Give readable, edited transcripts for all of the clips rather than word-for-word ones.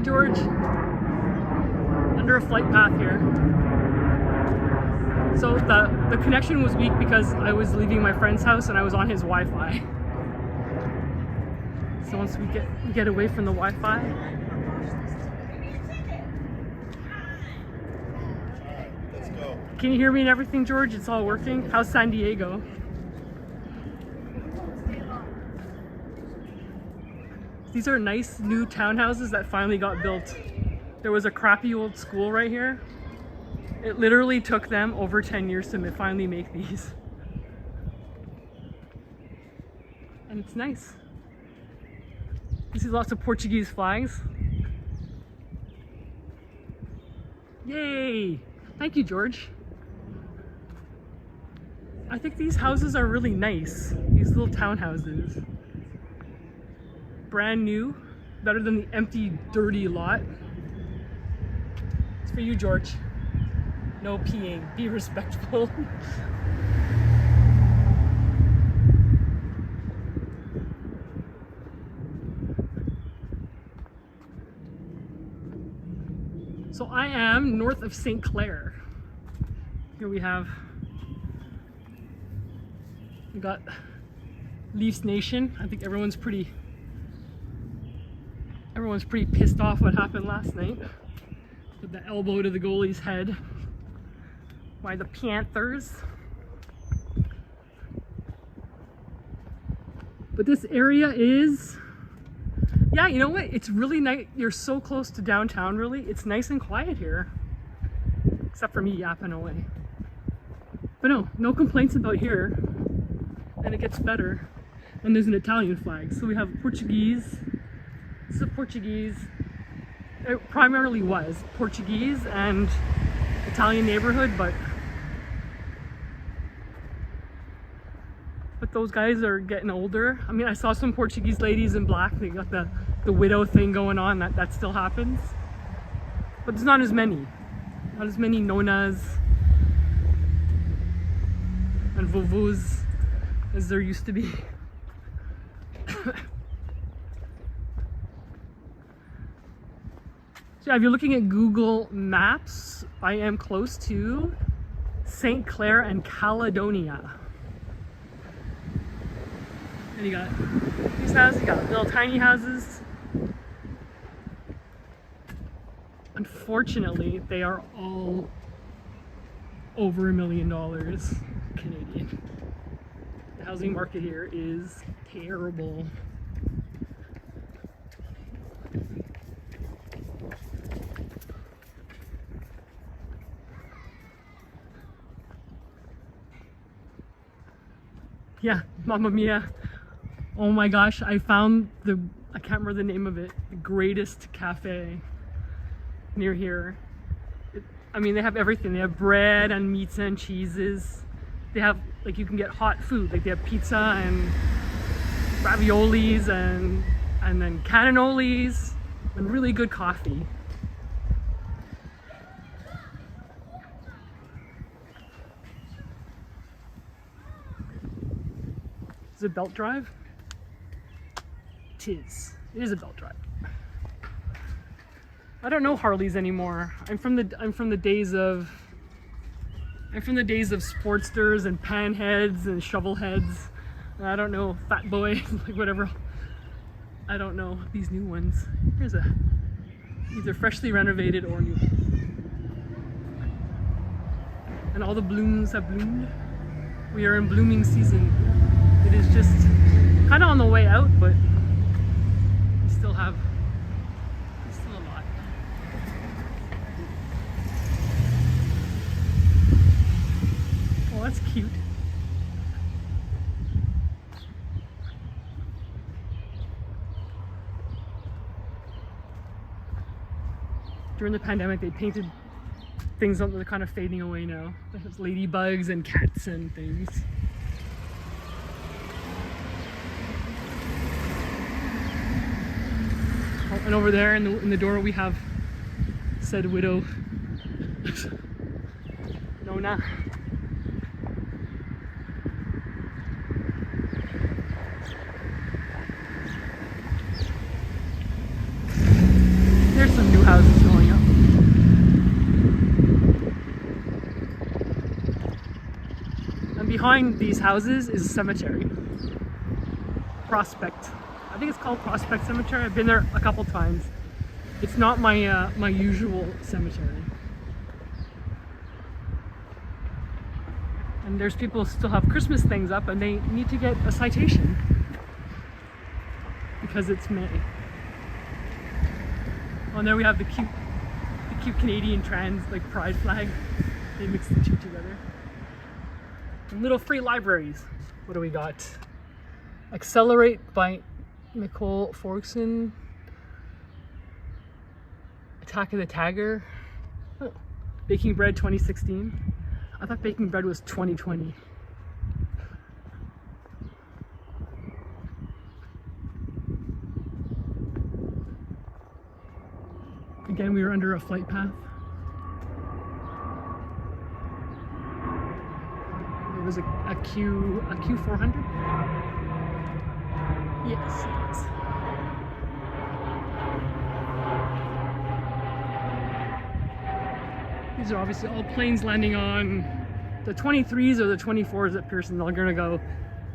George. Under a flight path here. So the connection was weak because I was leaving my friend's house and I was on his Wi-Fi. So once we get away from the Wi-Fi. Let's go. Can you hear me and everything, George? It's all working? How's San Diego? These are nice new townhouses that finally got built. There was a crappy old school right here. It literally took them over 10 years to finally make these. And it's nice. You see lots of Portuguese flags. Yay! Thank you, George. I think these houses are really nice. These little townhouses. Brand new. Better than the empty, dirty lot. It's for you, George. No peeing. Be respectful. So I am north of St. Clair. Here we got Leafs Nation. I think everyone's pretty pissed off what happened last night with the elbow to the goalie's head by the Panthers. But this area is, yeah, you know what? It's really nice. You're so close to downtown, really. It's nice and quiet here. Except for me yapping away. But no complaints about here. And it gets better. And there's an Italian flag. So we have Portuguese. This is a Portuguese. It primarily was Portuguese and Italian neighborhood, but those guys are getting older. I mean, I saw some Portuguese ladies in black. They got the widow thing going on. That still happens. But there's not as many. Not as many nonas and vovos as there used to be. So if you're looking at Google Maps, I am close to St. Clair and Caledonia. And you got these houses, you got little tiny houses. Unfortunately, they are all over $1 million Canadian. The housing market here is terrible. Yeah, Mamma Mia. Oh my gosh, I found I can't remember the name of it, the greatest cafe near here. I mean, they have everything. They have bread and meats and cheeses. They have, like, you can get hot food. Like, they have pizza and raviolis and then cannolis and really good coffee. Is it belt drive? It is a belt drive. I don't know Harleys anymore. I'm from the days of Sportsters and Panheads and Shovelheads. I don't know Fat Boy, like whatever. I don't know these new ones. Here's either freshly renovated or new. And all the blooms have bloomed. We are in blooming season. It is just kind of on the way out, but we still have a lot. Oh, that's cute. During the pandemic, they painted things that are kind of fading away now. There's ladybugs and cats and things. And over there in the door we have said widow Nona. There's some behind these houses is a cemetery. Prospect. I think it's called Prospect Cemetery. I've been there a couple times. It's not my my usual cemetery. And there's people who still have Christmas things up and they need to get a citation because it's May. Oh, and there we have the cute Canadian trans like pride flag. They mix the two together. And little free libraries. What do we got? Accelerate by Nicole Forkson. Attack of the Tagger. Oh. Baking Bread 2016. I thought Baking Bread was 2020. Again, we were under a flight path. It was a Q400? Yes, it is. These are obviously all planes landing on the 23s or the 24s at Pearson. They're gonna go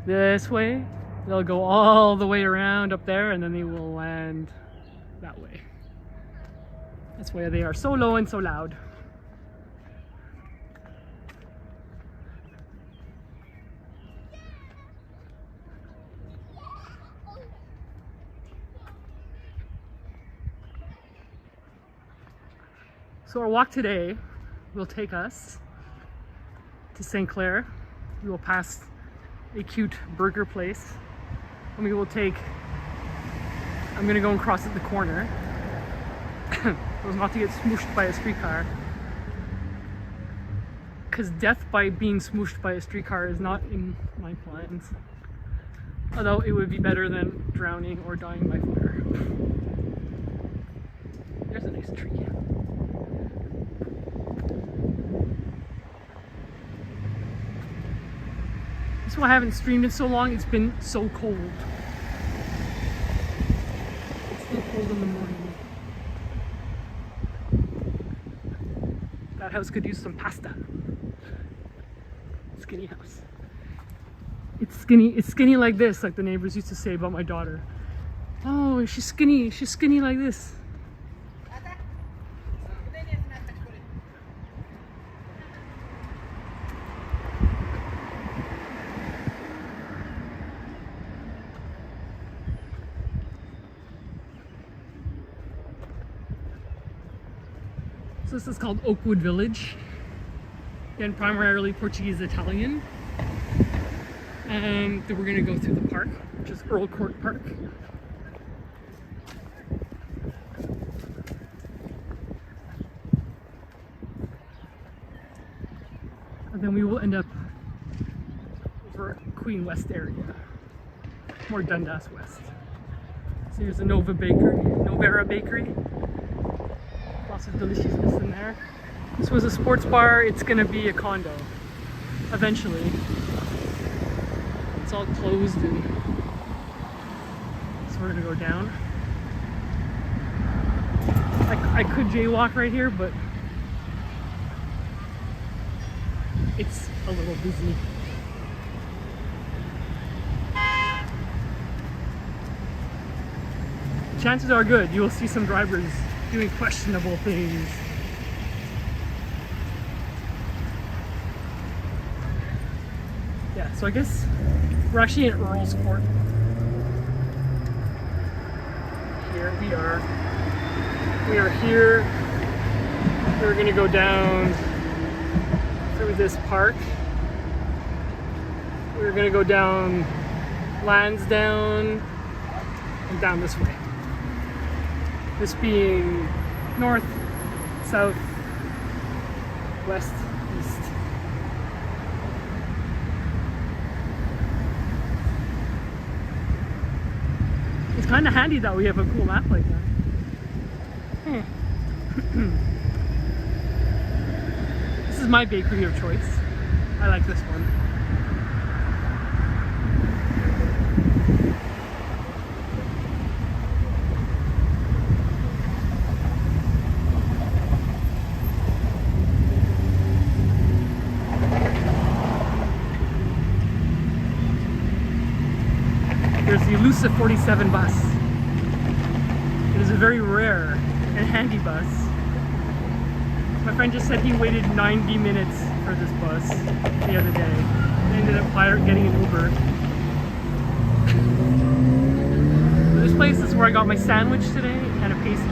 this way. They'll go all the way around up there and then they will land that way. That's why they are so low and so loud. So our walk today will take us to St. Clair. We will pass a cute burger place. And we will take, I'm gonna go and cross at the corner. So as not to get smooshed by a streetcar. Because death by being smooshed by a streetcar is not in my plans. Although it would be better than drowning or dying by fire. There's a nice tree. That's why I haven't streamed in so long. It's been so cold. It's still cold in the morning. That house could use some pasta. Skinny house. It's skinny like this, like the neighbors used to say about my daughter. Oh, she's skinny like this. So this is called Oakwood Village. Again, primarily Portuguese Italian. And then we're gonna go through the park, which is Earl Court Park. And then we will end up over Queen West area, more Dundas West. So here's the Novera Bakery. Lots of deliciousness in there. This was a sports bar. It's gonna be a condo eventually. It's all closed and so we're gonna go down. I could jaywalk right here, but it's a little busy. Chances are good you will see some drivers doing questionable things. Yeah, so I guess we're actually in Earl's Court. Here we are. We are here. We're gonna go down through this park. We're gonna go down Lansdowne and down this way. This being north, south, west, east. It's kind of handy that we have a cool map like that. This is my bakery of choice. I like this one. There's the elusive 47 bus. It is a very rare and handy bus. My friend just said he waited 90 minutes for this bus the other day. He ended up getting an Uber. This place is where I got my sandwich today and a pastry.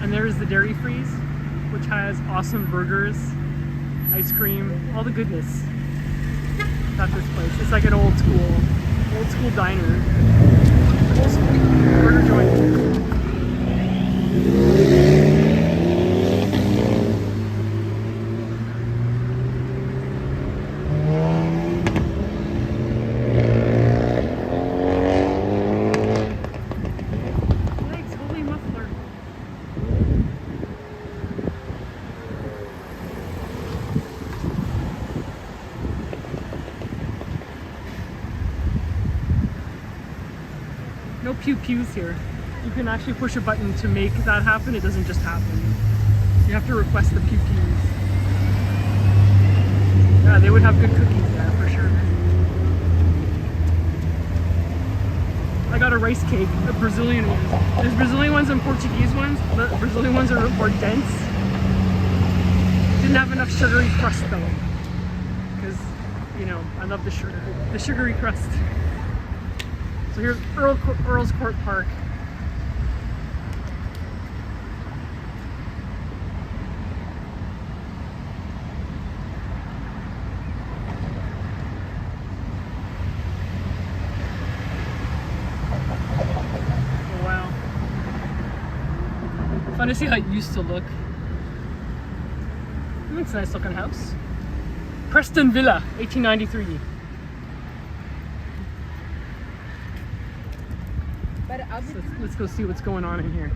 And there is the Dairy Freeze, which has awesome burgers, ice cream, all the goodness at this place. It's like an old school diner, old school burger joint. No pew-pews here. You can actually push a button to make that happen. It doesn't just happen. You have to request the pew-pews. Yeah, they would have good cookies there for sure. I got a rice cake, the Brazilian ones. There's Brazilian ones and Portuguese ones. The Brazilian ones are more dense. Didn't have enough sugary crust though. Because, you know, I love the sugar. The sugary crust. So here's Earl's Court Park. Oh wow. Fun to see how it used to look. It's a nice looking house. Preston Villa, 1893. So let's go see what's going on in here.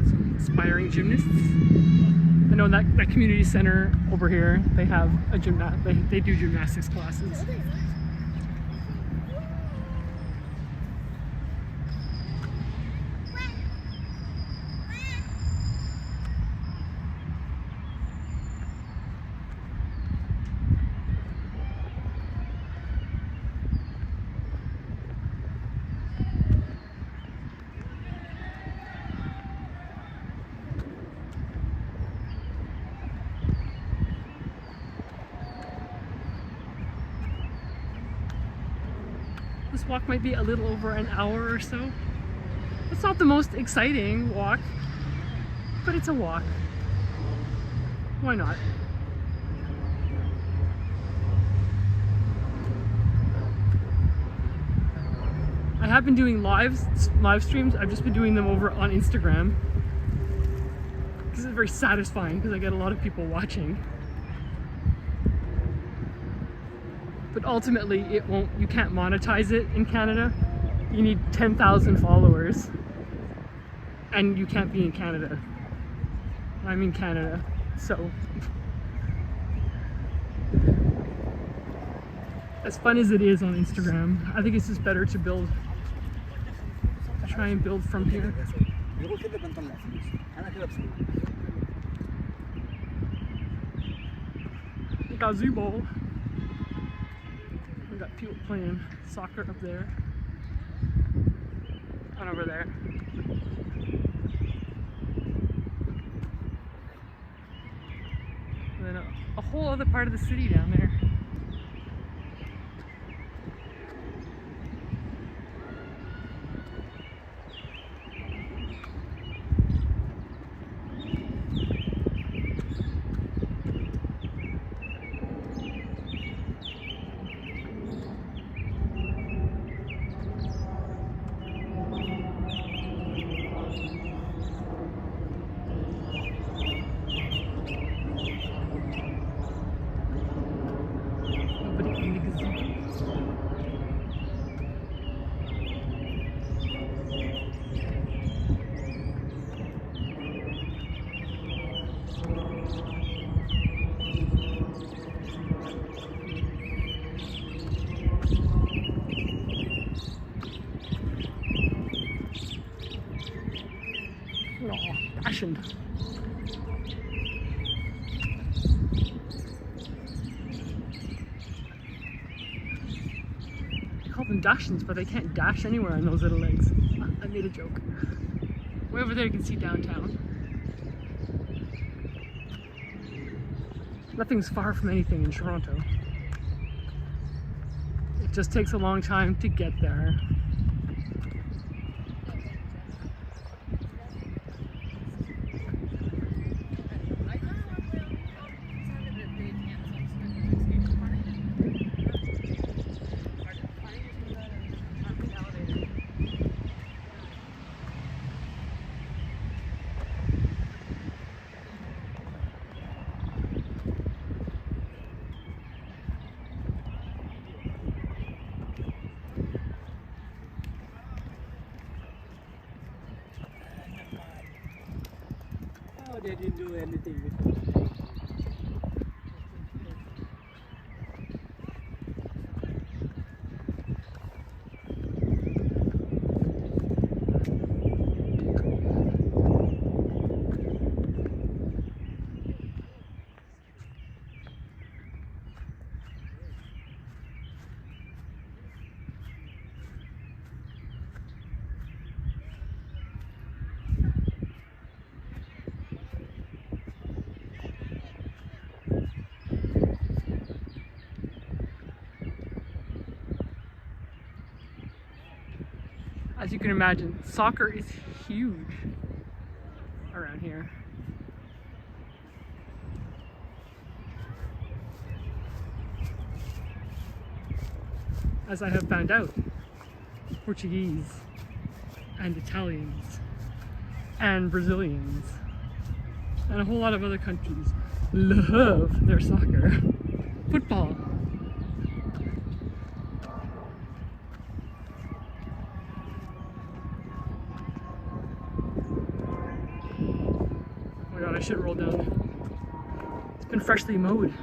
Some aspiring gymnasts. I know that community center over here, they have a they do gymnastics classes. This walk might be a little over an hour or so. It's not the most exciting walk, but it's a walk. Why not? I have been doing live streams. I've just been doing them over on Instagram because it's very satisfying because I get a lot of people watching. But ultimately, you can't monetize it in Canada. You need 10,000 followers, and you can't be in Canada. I'm in Canada, so as fun as it is on Instagram, I think it's just better to try and build from here. Gazebo. We got people playing soccer up there and over there. And then a whole other part of the city down there. Dachshund. They call them Dachshunds, but they can't dash anywhere on those little legs. I made a joke. Way over there you can see downtown. Nothing's far from anything in Toronto. It just takes a long time to get there. They didn't do anything before. As you can imagine, soccer is huge around here. As I have found out, Portuguese and Italians and Brazilians and a whole lot of other countries love their soccer. Football. Oh my god, I should roll down. It's been freshly mowed.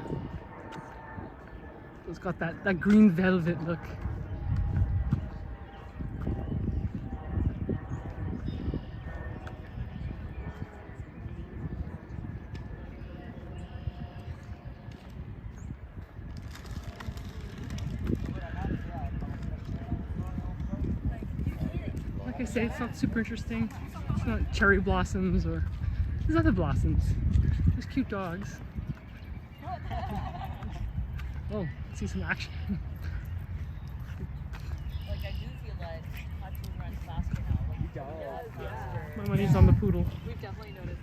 It's got that green velvet look. Like I say, it's not super interesting. It's not cherry blossoms or there's other blossoms. There's cute dogs. Oh, see some action. Like I do feel like Hudson runs faster now. Like he does. Yeah. My money's on the poodle. We've definitely noticed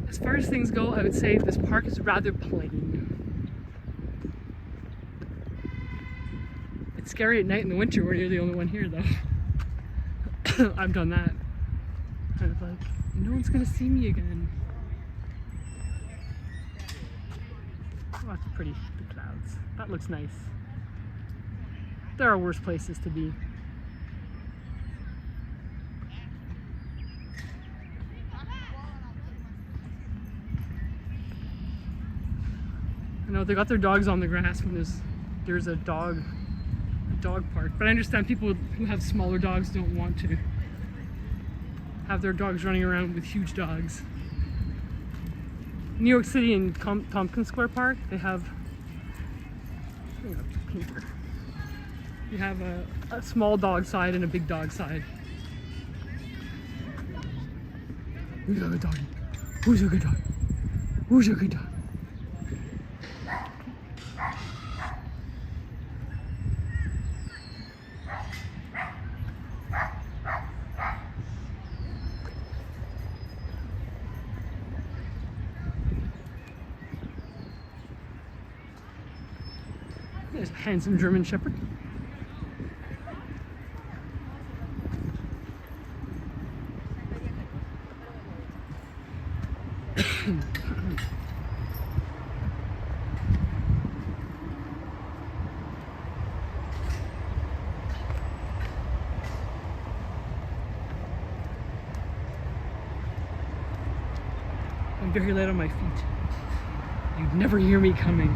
As far as things go, I would say this park is rather plain. It's scary at night in the winter where you're the only one here though. I've done that. Kind of like, no one's gonna see me again. Oh, that's pretty, the clouds. That looks nice. There are worse places to be. I know they got their dogs on the grass when there's a dog park, but I understand people who have smaller dogs don't want to have their dogs running around with huge dogs. New York City in Tompkins Square Park, they have, you have a small dog side and a big dog side. Who's a good dog? Who's a good dog? Who's a good dog? There's a handsome German Shepherd. I'm very light on my feet. You'd never hear me coming.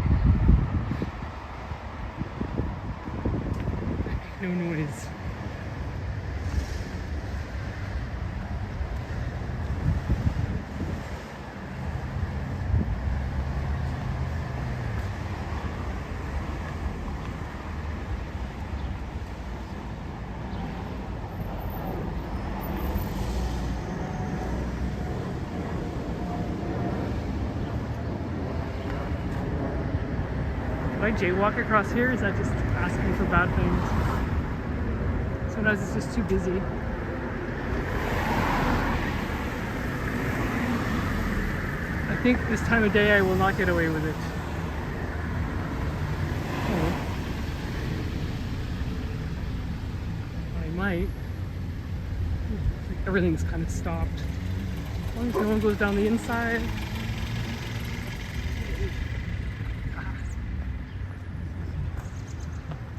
No noise. If I jaywalk across here, is that just asking for bad things? Sometimes it's just too busy. I think this time of day I will not get away with it. Oh. I might. Everything's kind of stopped. As long as no one goes down the inside.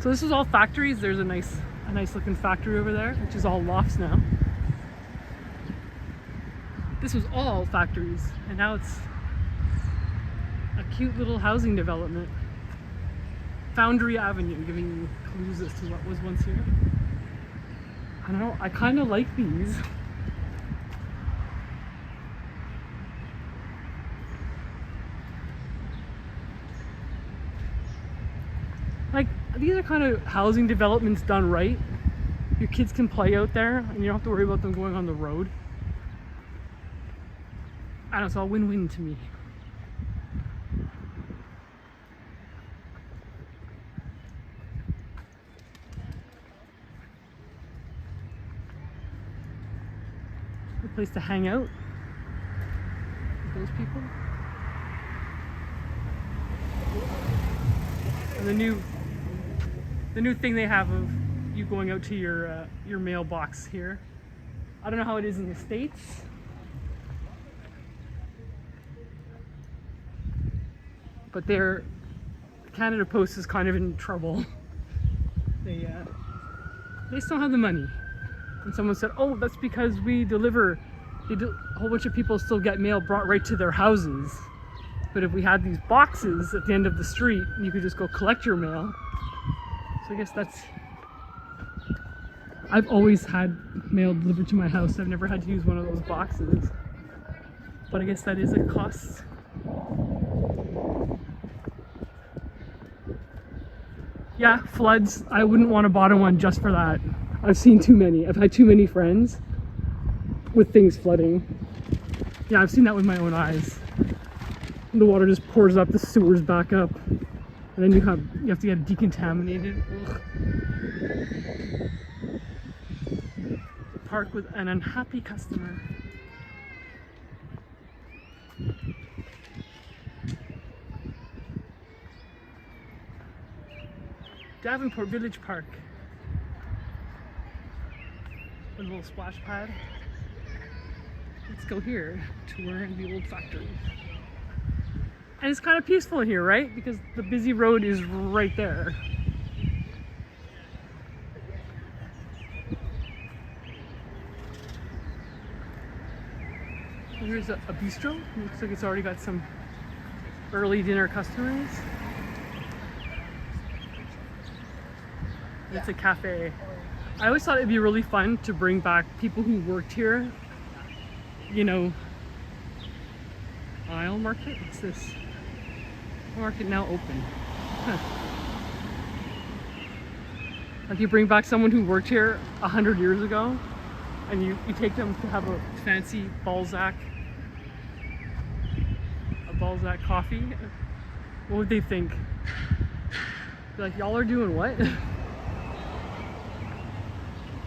So this is all factories. There's a nice looking factory over there, which is all lofts now. This was all factories, and now it's a cute little housing development. Foundry Avenue, giving you clues as to what was once here. I don't know, I kind of like these. Like, these are kind of housing developments done right. Your kids can play out there and you don't have to worry about them going on the road. I don't know, it's all win-win to me. Good place to hang out with those people. And the new thing they have of you going out to your mailbox here. I don't know how it is in the States. But Canada Post is kind of in trouble. They just don't have the money. And someone said, oh, that's because we deliver. A whole bunch of people still get mail brought right to their houses. But if we had these boxes at the end of the street, you could just go collect your mail. So I guess I've always had mail delivered to my house. I've never had to use one of those boxes. But I guess that is a cost. Yeah, floods. I wouldn't want to bottom one just for that. I've seen too many. I've had too many friends with things flooding. Yeah, I've seen that with my own eyes. The water just pours up, the sewers back up, and then you have to get it decontaminated. Ugh. Park with an unhappy customer. Davenport Village Park. With a little splash pad. Let's go here, tour the old factory. And it's kind of peaceful here, right? Because the busy road is right there. Here's a bistro. Looks like it's already got some early dinner customers. It's a cafe. I always thought it'd be really fun to bring back people who worked here. You know, aisle market? What's this? Market now open. Huh. Like you bring back someone who worked here 100 years ago and you take them to have a fancy Balzac coffee. What would they think? They're like, y'all are doing what?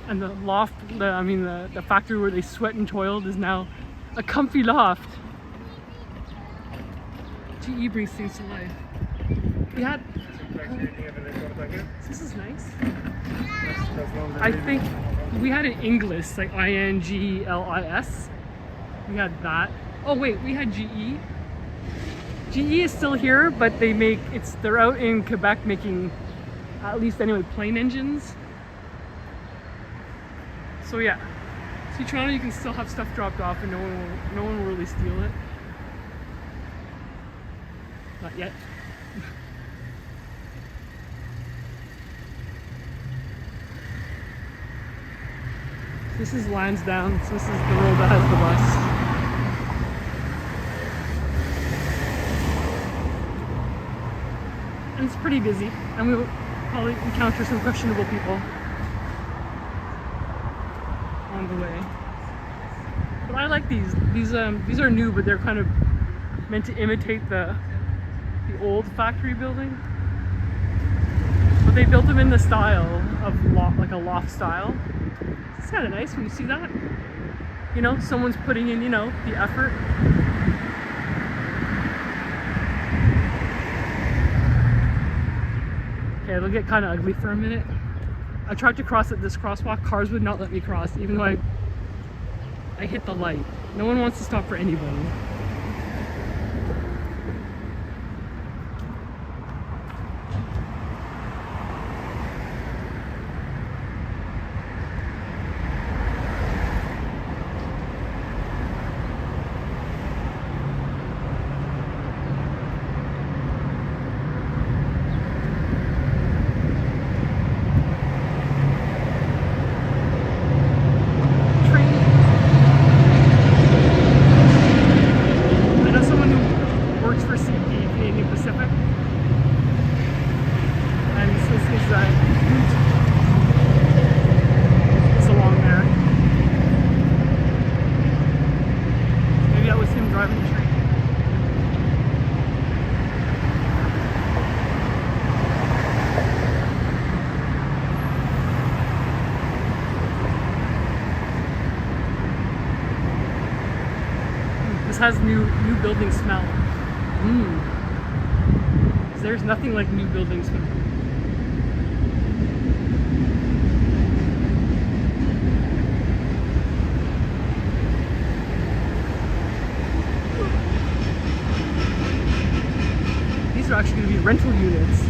And the loft, the factory where they sweat and toiled is now a comfy loft. GE brings things to life. We had... This is nice. I think we had an Inglis, like INGLIS. We had that. Oh wait, we had GE. GE is still here, but they're out in Quebec making, at least anyway, plane engines. So yeah, see Toronto, you can still have stuff dropped off and no one will really steal it. Not yet. This is Lansdowne, so this is the road that has the bus. And it's pretty busy, and we'll probably encounter some questionable people on the way. But I like these. These are new, but they're kind of meant to imitate the old factory building. But they built them in the style of like a loft style. It's kind of nice when you see that. You know, someone's putting in, you know, the effort. Okay, it'll get kind of ugly for a minute. I tried to cross at this crosswalk. Cars would not let me cross, even though I hit the light. No one wants to stop for anybody. This has new building smell. There's nothing like new building smell. These are actually going to be rental units.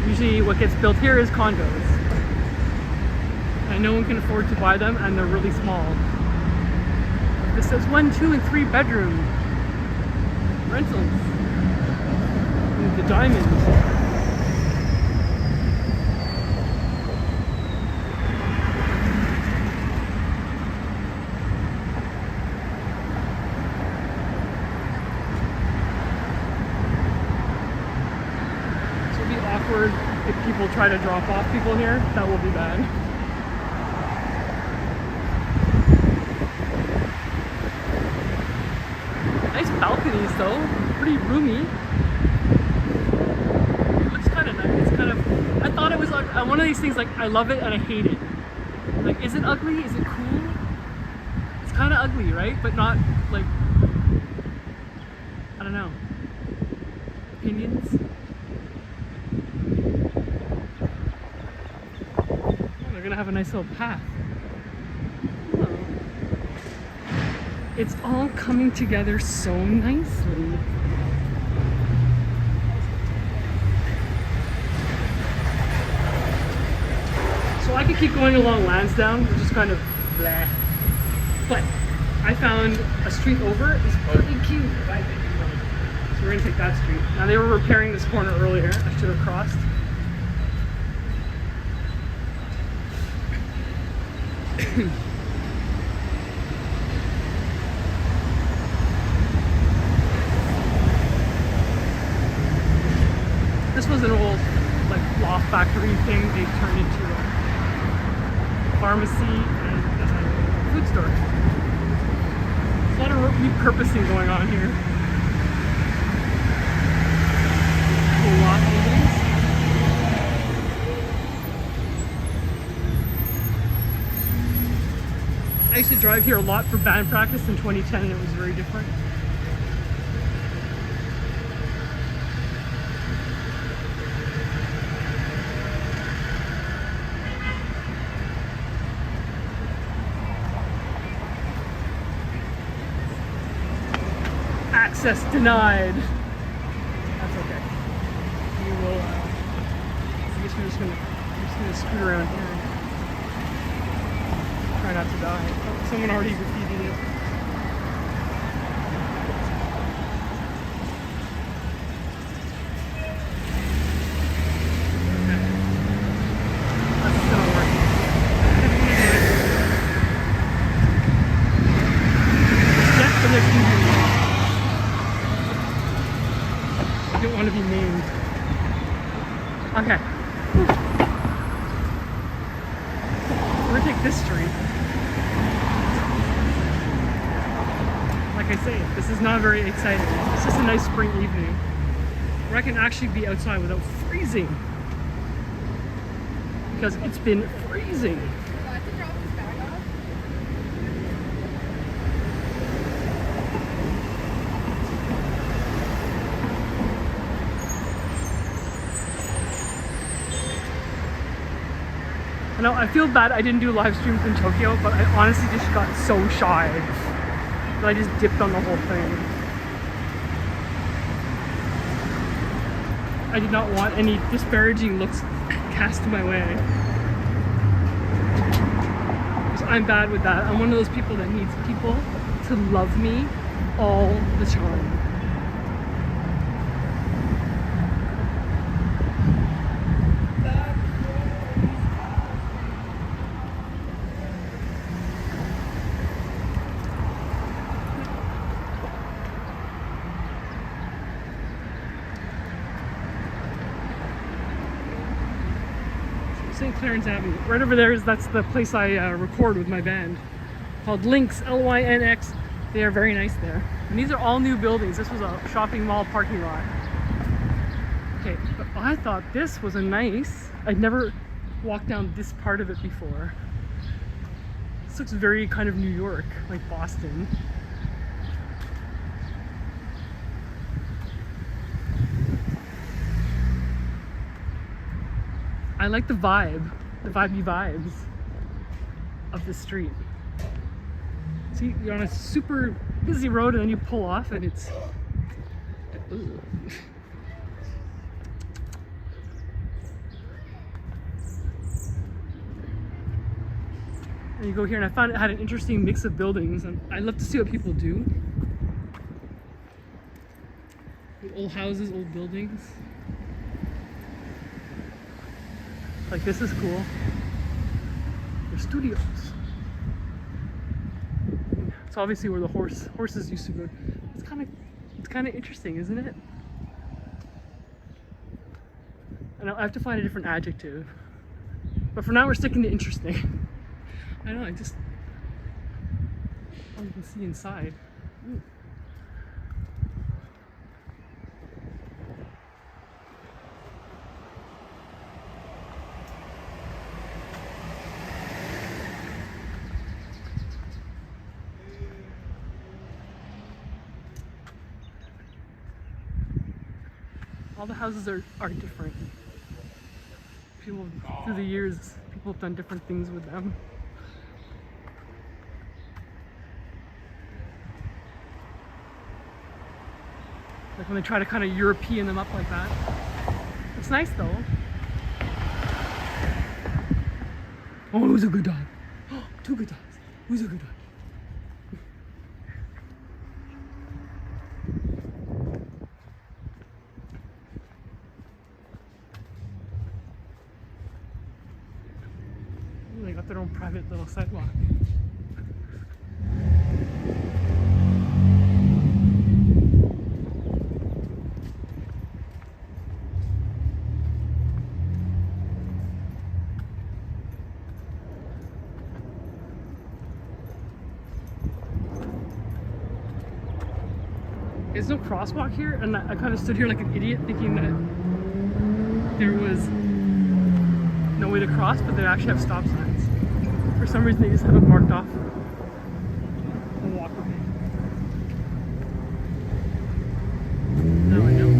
Usually what gets built here is condos. And no one can afford to buy them, and they're really small. This says 1, 2, and 3 bedroom rentals. Ooh, the diamonds. This will be awkward if people try to drop off people here. That will be bad. Nice balconies though, pretty roomy. It looks kind of nice. It's kind of, I thought it was like one of these things like I love it and I hate it. Like, is it ugly? Is it cool? It's kind of ugly, right? But not like, I don't know. Opinions? Oh, they're gonna have a nice little path. It's all coming together so nicely. So I could keep going along Lansdowne, which is kind of bleh. But I found a street over is pretty cute. So we're gonna take that street. Now they were repairing this corner earlier. I should have crossed. This was an old, like, loft factory thing they turned into a pharmacy and a food store. There's a lot of repurposing going on here. Cool lot buildings. I used to drive here a lot for band practice in 2010 and it was very different. Access denied. That's okay. We will. I guess we're just gonna scoot around here. Try not to die. Oh, someone already graffitied it. didn't want to be named. Okay. We're gonna take this street. Like I say, this is not very exciting. It's just a nice spring evening where I can actually be outside without freezing. Because it's been freezing. I know, I feel bad I didn't do live streams in Tokyo, but I honestly just got so shy that I just dipped on the whole thing. I did not want any disparaging looks cast my way. So I'm bad with that. I'm one of those people that needs people to love me all the time. St. Clarence Avenue. Right over there that's the place I record with my band, called Lynx, Lynx. They are very nice there. And these are all new buildings. This was a shopping mall parking lot. Okay, but I thought this was a nice, I'd never walked down this part of it before. This looks very kind of New York, like Boston. I like the vibe, the vibes of the street. See, you're on a super busy road and then you pull off and it's... Ooh. And you go here and I found it had an interesting mix of buildings and I love to see what people do. With old houses, old buildings. Like this is cool. There's studios. It's obviously where the horses used to go. It's kind of interesting, isn't it? I know I have to find a different adjective, but for now we're sticking to interesting. I know. Oh, you can see inside. Ooh. All the houses are different. People, through the years, people have done different things with them. Like when they try to kind of European them up like that. It's nice though. Oh, who's a good dog? Two good dogs. Who's a good dog? They got their own private little sidewalk. There's no crosswalk here, and I kind of stood here like an idiot thinking that there was no way to cross, but they actually have stop signs. For some reason, they just have it marked off the walkway. Now I know.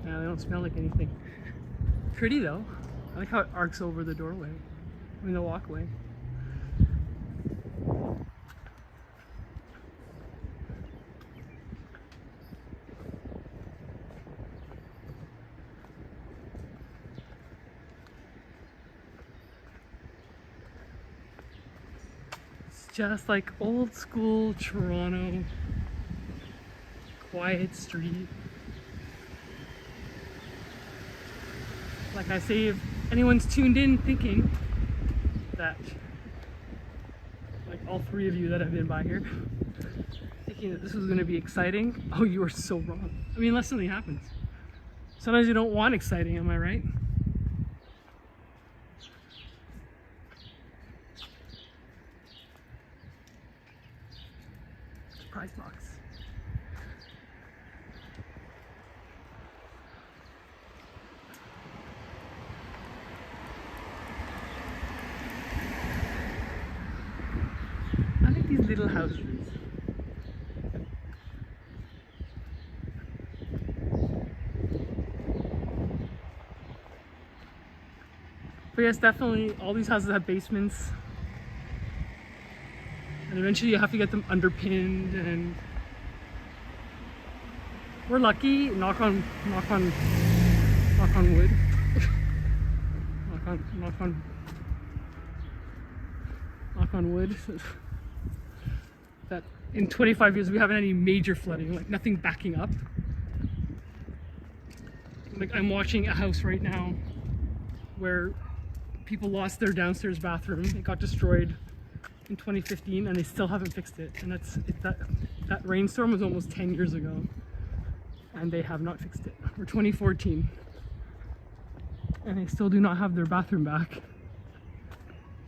Yeah, they don't smell like anything. Pretty though. I like how it arcs over the doorway. I mean the walkway. It's just like old school Toronto. quiet street. Like I say, if anyone's tuned in thinking that, like all three of you that have been by here, thinking that this was going to be exciting, oh, you are so wrong. I mean, unless something happens. Sometimes you don't want exciting, am I right? Surprise box. I like these little houses. But yes, definitely all these houses have basements. And eventually you have to get them underpinned, and we're lucky, knock on wood. knock on wood. That in 25 years we haven't had any major flooding, like nothing backing up. Like I'm watching a house right now where people lost their downstairs bathroom. It got destroyed in 2015 and they still haven't fixed it. And that rainstorm was almost 10 years ago and they have not fixed it. Or 2014. And they still do not have their bathroom back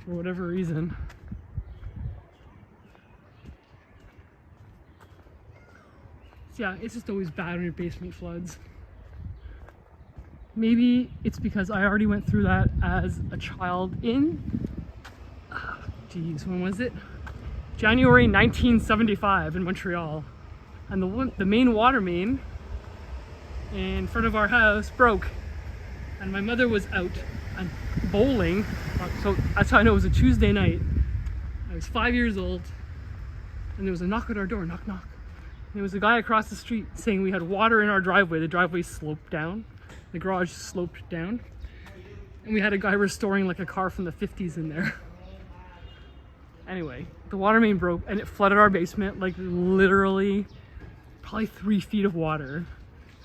for whatever reason. So yeah, it's just always bad when your basement floods. Maybe it's because I already went through that as a child in, when was it? January 1975 in Montreal. And the main water main in front of our house broke. And my mother was out and bowling. So that's how I know it was a Tuesday night. I was 5 years old. And there was a knock at our door, knock, knock. And there was a guy across the street saying we had water in our driveway. The driveway sloped down. The garage sloped down. And we had a guy restoring like a car from the 50s in there. Anyway, the water main broke and it flooded our basement, like literally probably 3 feet of water.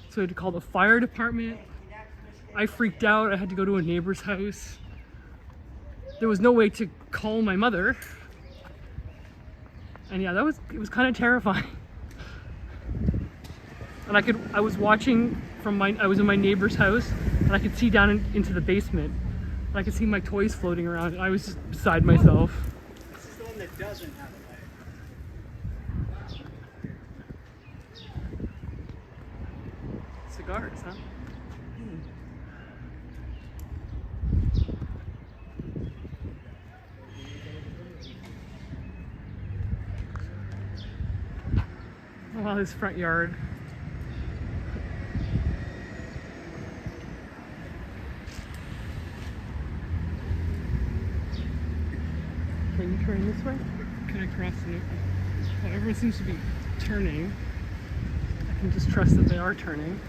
So we had to call the fire department. I freaked out. I had to go to a neighbor's house. There was no way to call my mother. And yeah, it was kind of terrifying. And I was watching I was in my neighbor's house and I could see down into the basement. And I could see my toys floating around and I was just beside myself. This is the one that doesn't have a light. Cigars, huh? Oh, wow, this front yard. Can you turn this way? Can I cross it? Well, everyone seems to be turning. I can just trust that they are turning.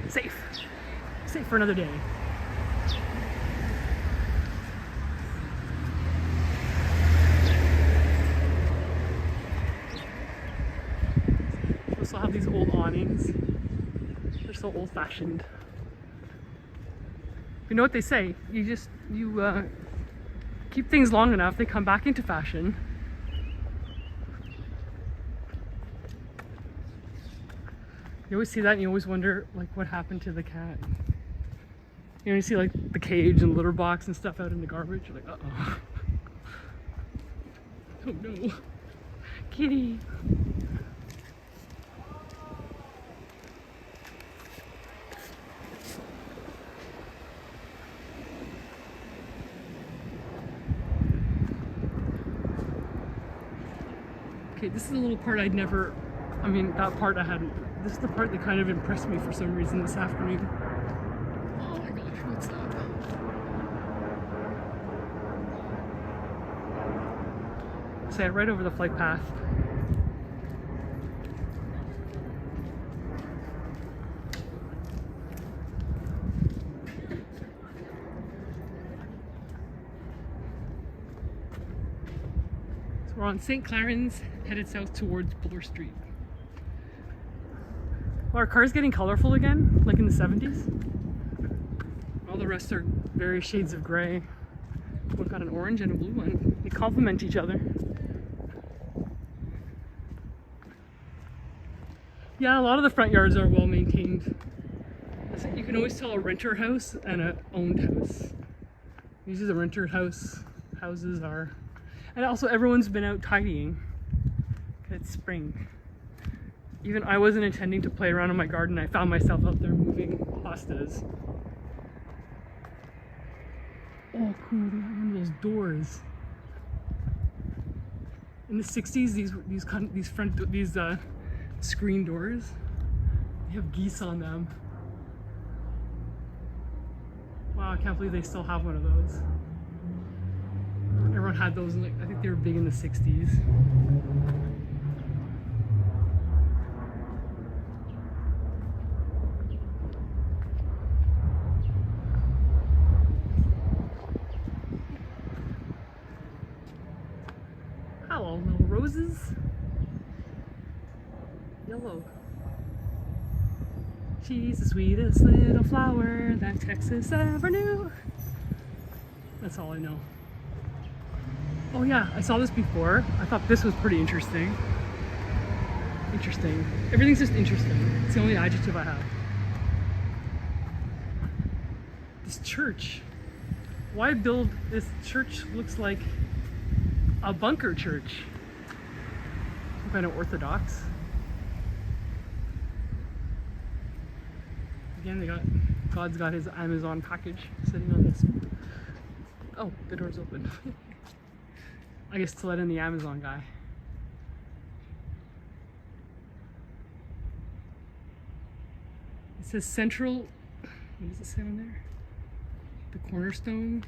Safe. Safe for another day. We also have these old awnings. They're so old-fashioned. You know what they say, you keep things long enough, they come back into fashion. You always see that and you always wonder, like, what happened to the cat? You know, you see like the cage and litter box and stuff out in the garbage, you're like, uh-oh. Oh no, kitty. Okay, this is a little part that part I hadn't, this is the part that kind of impressed me for some reason this afternoon. Oh my gosh, what's that? So yeah, right over the flight path. We're on St. Claren's headed south towards Bloor Street. Well, our car's getting colorful again, like in the 70s. All the rest are various shades of gray. We've got an orange and a blue one. They complement each other. Yeah, a lot of the front yards are well maintained. You can always tell a renter house and an owned house. Usually the renter houses are, and also everyone's been out tidying. It's spring. Even I wasn't intending to play around in my garden. I found myself out there moving hostas. Oh, cool! They have one of those doors. In the '60s, these screen doors, they have geese on them. Wow, I can't believe they still have one of those. Everyone had those, in, like, I think they were big in the 60s. Hello, little roses. Yellow. She's the sweetest little flower that Texas ever knew. That's all I know. Oh yeah, I saw this before. I thought this was pretty interesting. Interesting. Everything's just interesting. It's the only adjective I have. This church. Why build this church? Looks like a bunker church. Some kind of Orthodox. Again, God's got his Amazon package sitting on this. Oh, the door's open. I guess to let in the Amazon guy. It says Central, what does it say on there? The Cornerstone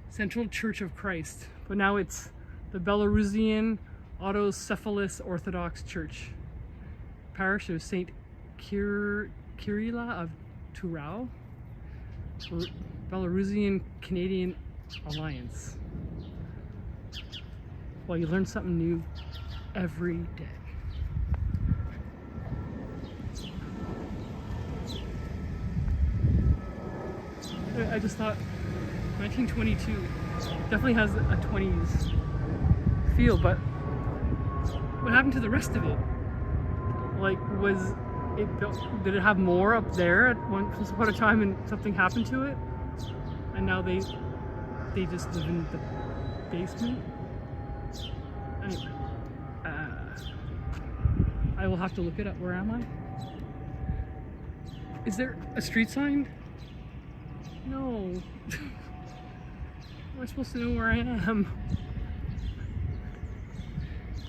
Central Church of Christ. But now it's the Belarusian Autocephalous Orthodox Church. Parish of St. Kirilla of Turau, Belarusian Canadian Alliance. Well, you learn something new every day. I just thought 1922 definitely has a 20s feel, but what happened to the rest of it? Like, was it built, did it have more up there at once upon a time and something happened to it? And now they just live in the basement? Anyway, I will have to look it up. Where am I? Is there a street sign? No. How am I supposed to know where I am?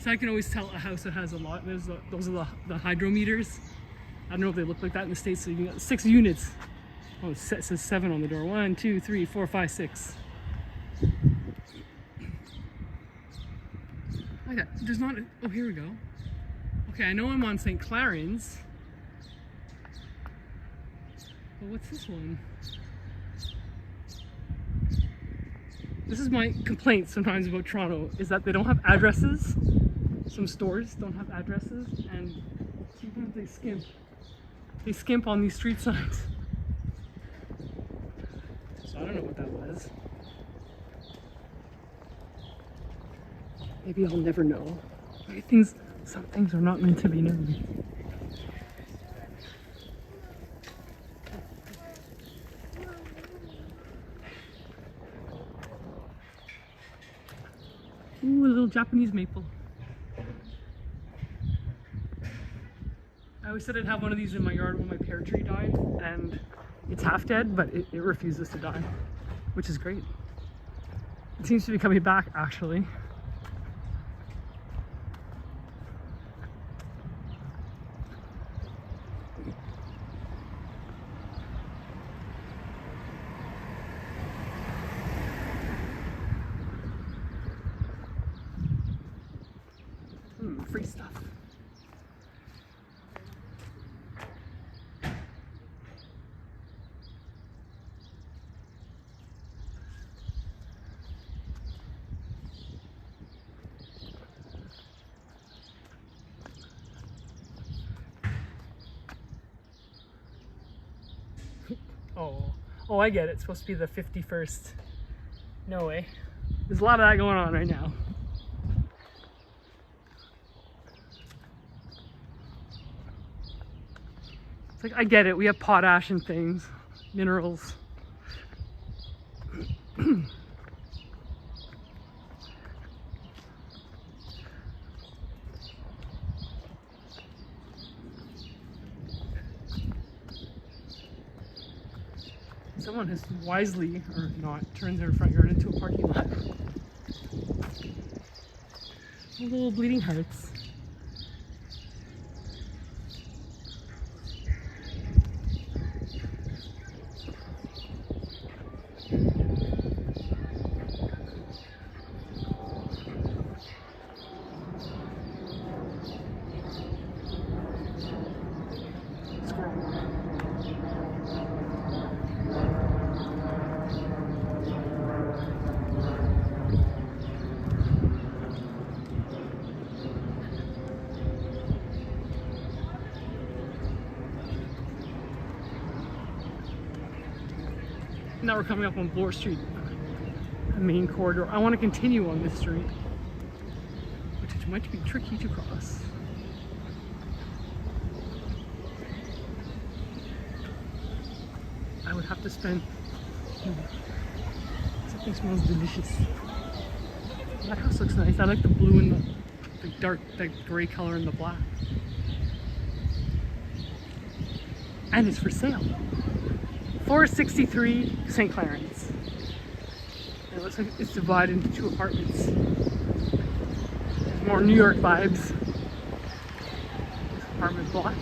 So I can always tell a house that has a lot. Those are the hydrometers. I don't know if they look like that in the States. So you got 6 units. Oh, it says 7 on the door. 1, 2, 3, 4, 5, 6. Like that. There's not. Oh, here we go. Okay, I know I'm on St. Clarence. But what's this one? This is my complaint sometimes about Toronto, is that they don't have addresses. Some stores don't have addresses, and sometimes they skimp. They skimp on these street signs. So I don't know what that was. Maybe I'll never know. Some things are not meant to be known. Ooh, a little Japanese maple. I always said I'd have one of these in my yard when my pear tree died, and it's half dead, but it refuses to die, which is great. It seems to be coming back, actually. Free stuff. Oh, I get it. It's supposed to be the 51st. No way. There's a lot of that going on right now. It's like, I get it. We have potash and things, minerals. Someone has wisely, or not, turned their front yard into a parking lot. Little bleeding hearts. Now we're coming up on Bloor Street, the main corridor. I want to continue on this street, which might be tricky to cross. I would have to spend. Something smells delicious. That house looks nice. I like the blue and the dark, the gray color and the black. And it's for sale. 463 St. Clarence. It looks like it's divided into 2 apartments. More New York vibes. This apartment block.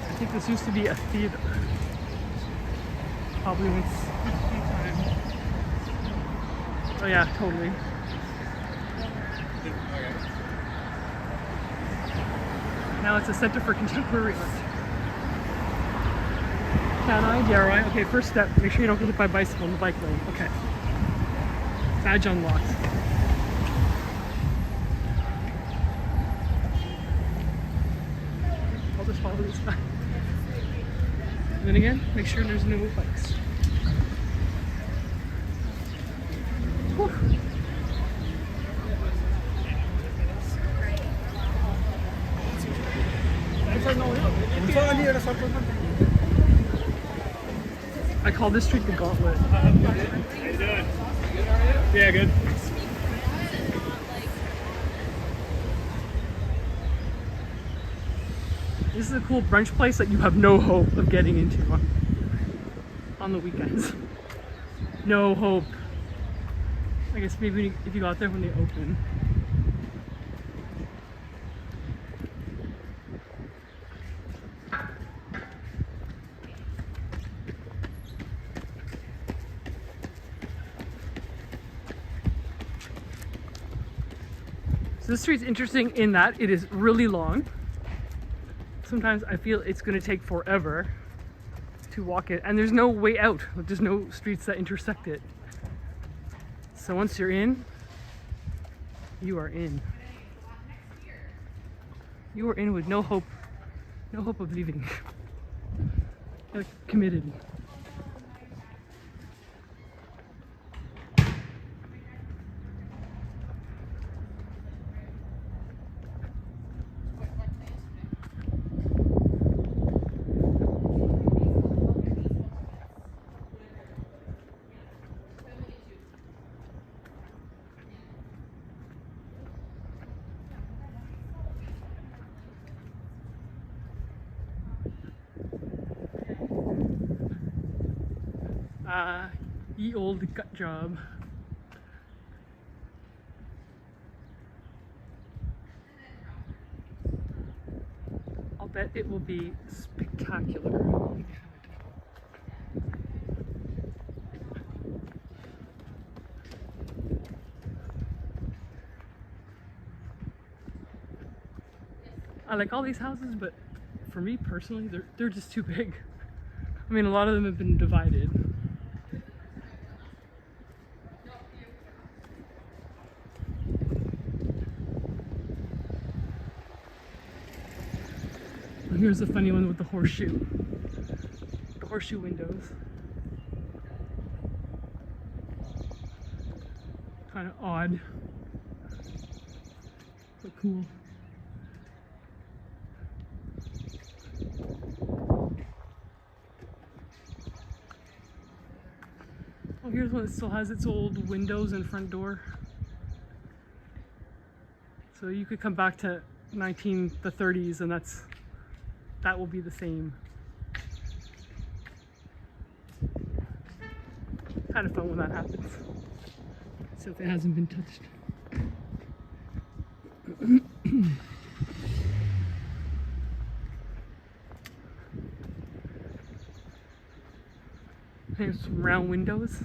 I think this used to be a theater. Probably once. Oh yeah, totally. Now it's a center for contemporary art. Can I? DRI? Okay, first step, make sure you don't get hit by a bicycle in the bike lane. Okay. Badge unlocked. I'll just follow this guy. And then again, make sure there's no bikes. Whew. I call this street the Gauntlet. How you doing? Yeah, good. This is a cool brunch place that you have no hope of getting into on the weekends. No hope. I guess maybe if you got there when they open. So this street's interesting in that it is really long. Sometimes I feel it's going to take forever to walk it, and there's no way out. There's no streets that intersect it. So once you're in, you are in. You are in with no hope of leaving. You're committed. Ye old gut job. I'll bet it will be spectacular. I like all these houses, but for me personally, they're just too big. I mean, a lot of them have been divided. And here's a funny one with the horseshoe. The horseshoe windows. Kind of odd, but cool. Oh, here's one that still has its old windows and front door. So you could come back to the 30s and that will be the same. Kind of fun when that happens. So if it hasn't been touched. There's some round windows.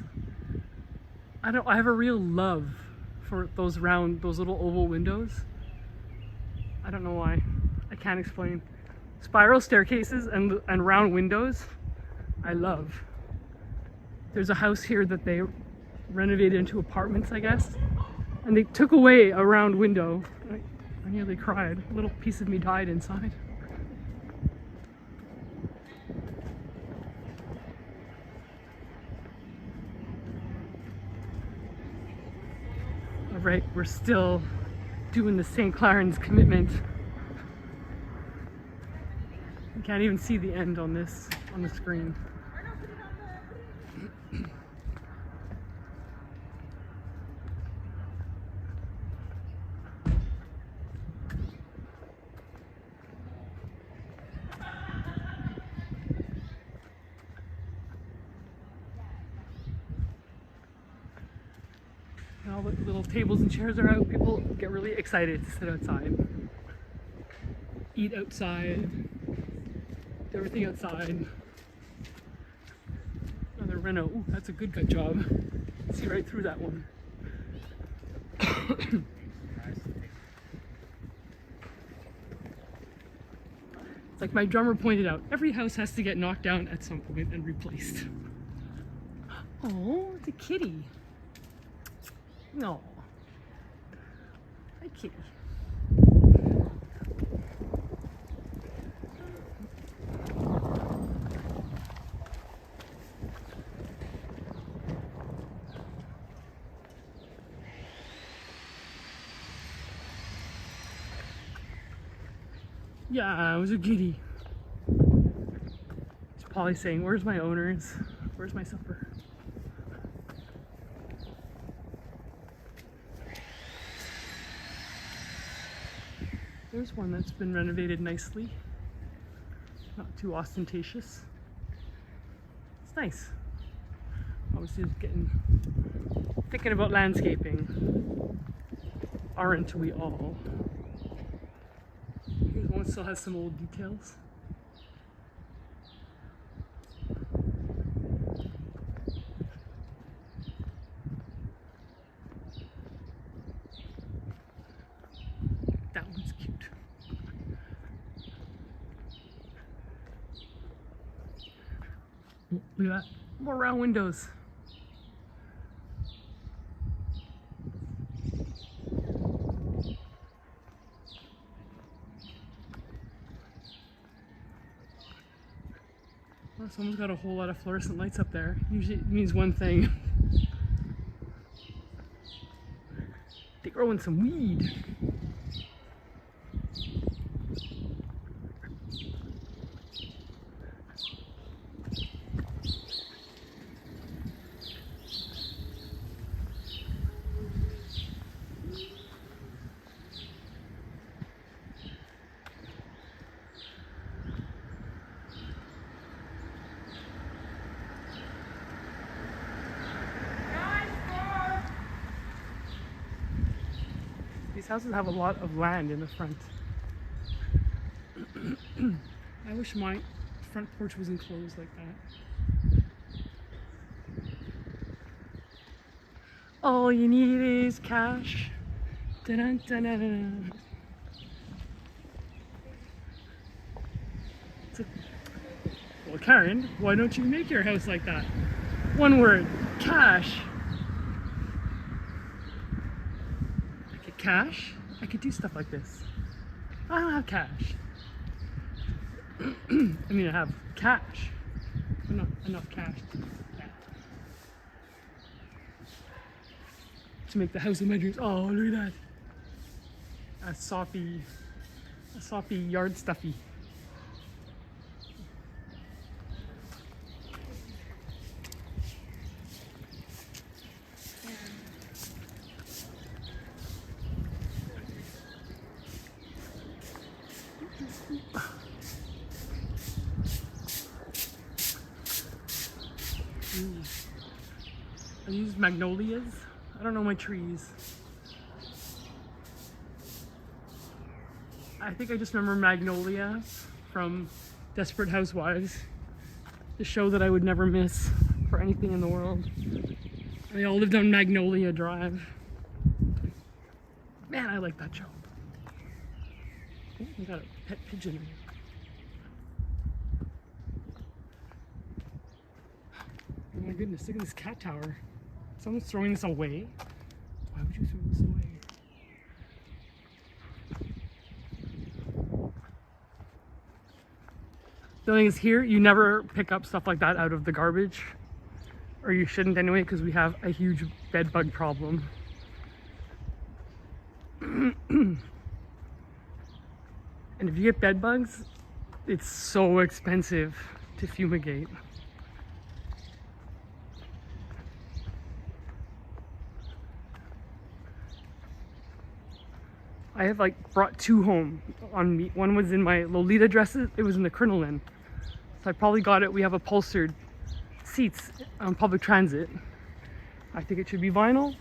I have a real love for those little oval windows. I don't know why. I can't explain. Spiral staircases and round windows, I love. There's a house here that they renovated into apartments, I guess. And they took away a round window. I nearly cried. A little piece of me died inside. All right, we're still doing the St. Clarence commitment. You can't even see the end on the screen. And all the little tables and chairs are out. People get really excited to sit outside, eat outside, do everything outside. Another reno. Ooh, that's a good cut job. See right through that one. It's like my drummer pointed out, every house has to get knocked down at some point and replaced. Oh, it's a kitty. No. Hi, kitty. Yeah, it was a kitty. It's Polly saying, "Where's my owners? Where's my supper?" There's one that's been renovated nicely. Not too ostentatious. It's nice. Obviously thinking about landscaping. Aren't we all? Here's one that still has some old details. That one's cute. Oh, look at that. More round windows. Well, someone's got a whole lot of fluorescent lights up there. Usually it means one thing. They're growing some weed. These houses have a lot of land in the front. I wish my front porch was enclosed like that. All you need is cash. Dun, dun, dun, dun, dun. Well, Karen, why don't you make your house like that? One word, cash. I get cash, I could do stuff like this. I don't have cash. I mean, I have cash, but not enough cash to make the house of my dreams. Oh, look at that. A soppy yard stuffy. Are these magnolias? I don't know my trees. I think I just remember Magnolia from Desperate Housewives, the show that I would never miss for anything in the world. They all lived on Magnolia Drive. Man, I like that show. Oh, I got a pet pigeon. Oh my goodness, look at this cat tower. Someone's throwing this away? Why would you throw this away? The thing is, here, you never pick up stuff like that out of the garbage. Or you shouldn't anyway, because we have a huge bed bug problem. And if you get bed bugs, it's so expensive to fumigate. I have like brought two home on me. One was in my Lolita dresses, it was in the crinoline. So I probably got it. We have upholstered seats on public transit. I think it should be vinyl,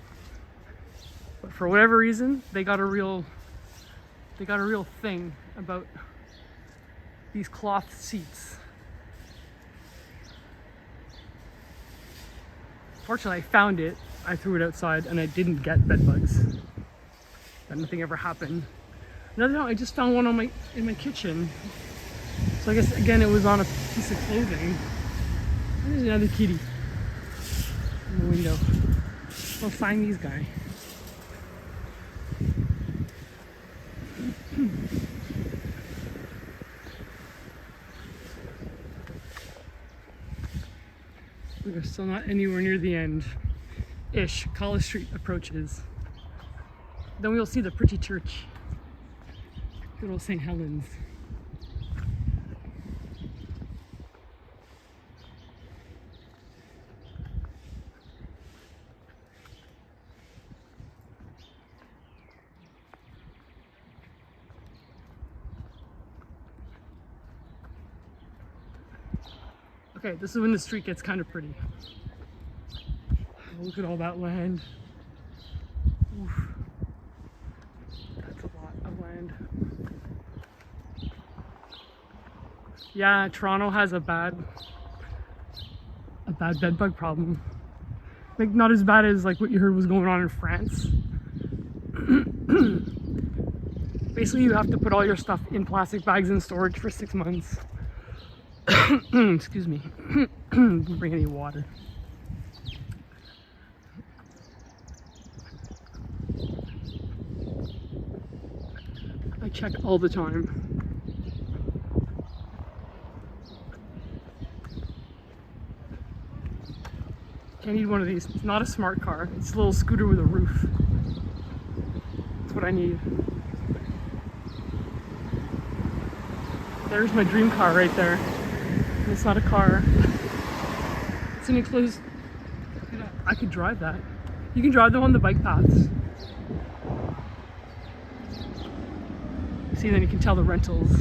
but for whatever reason, they got a real thing about these cloth seats. Fortunately, I found it, I threw it outside, and I didn't get bed bugs. And nothing ever happened. Another time, I just found one in my kitchen. So I guess again, it was on a piece of clothing. And there's another kitty in the window. Little Siamese guy. We are still not anywhere near the end. Ish. College Street approaches. Then we'll see the pretty church. Good old St. Helens. Okay, this is when the street gets kind of pretty. Look at all that land. Oof. That's a lot of land. Yeah, Toronto has a bad bed bug problem. Like not as bad as like what you heard was going on in France. Basically, you have to put all your stuff in plastic bags in storage for 6 months. Excuse me. Didn't bring any water. I check all the time. I need one of these. It's not a smart car. It's a little scooter with a roof. That's what I need. There's my dream car right there. It's not a car. It's an enclosed. I could drive that. You can drive them on the bike paths. See, then you can tell the rentals.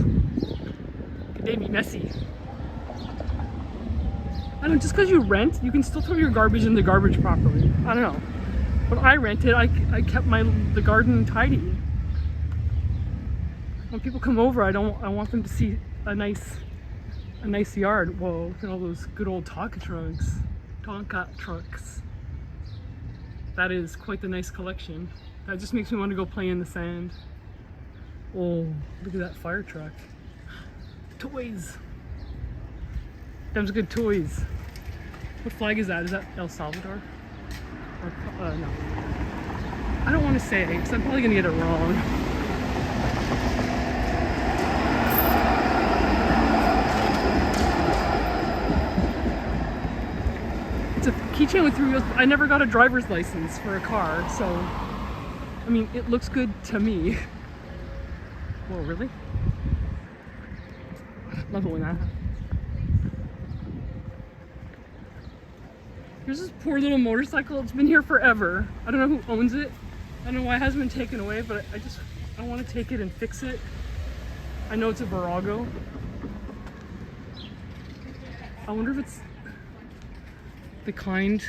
Could they be messy? I don't know, just because you rent, you can still throw your garbage in the garbage properly. I don't know. When I rented, I kept the garden tidy. When people come over, I want them to see a nice yard. Whoa, look at all those good old Tonka trucks. That is quite the nice collection. That just makes me want to go play in the sand. Oh, look at that fire truck. Toys. Them's good toys. What flag is that? Is that El Salvador? Or, no. I don't want to say because I'm probably gonna get it wrong. It's a keychain with 3 wheels. I never got a driver's license for a car, so I mean, it looks good to me. Whoa, really? Love it when that happens. Here's this poor little motorcycle. It's been here forever. I don't know who owns it. I don't know why it hasn't been taken away, but I want to take it and fix it. I know it's a Virago. I wonder if it's the kind.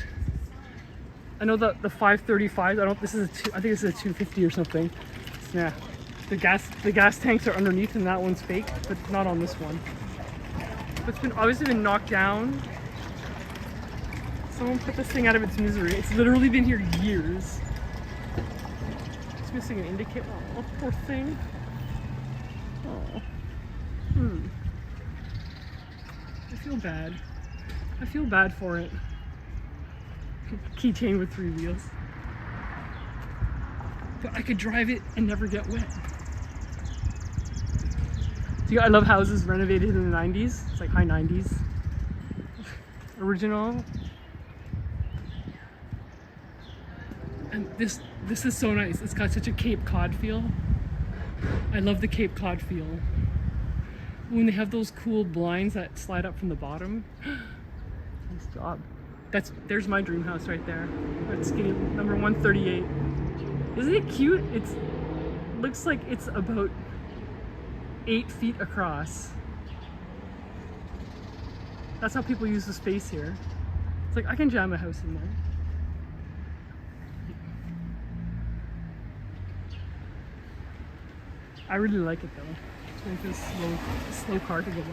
I know that the 535. I don't. This is I think this is a 250 or something. Yeah. The gas tanks are underneath, and that one's fake, but not on this one. It's been obviously been knocked down. Someone put this thing out of its misery. It's literally been here years. It's missing an indicator. Oh, poor thing. Oh. I feel bad. I feel bad for it. Keychain with 3 wheels. But I could drive it and never get wet. See, I love houses renovated in the 90s. It's like high 90s. Original. And this is so nice. It's got such a Cape Cod feel. I love the Cape Cod feel. When they have those cool blinds that slide up from the bottom. Nice job. There's my dream house right there. That's skinny, number 138. Isn't it cute? It looks like it's about 8 feet across. That's how people use the space here. It's like I can jam a house in there. I really like it though. It's like a slow car to go by.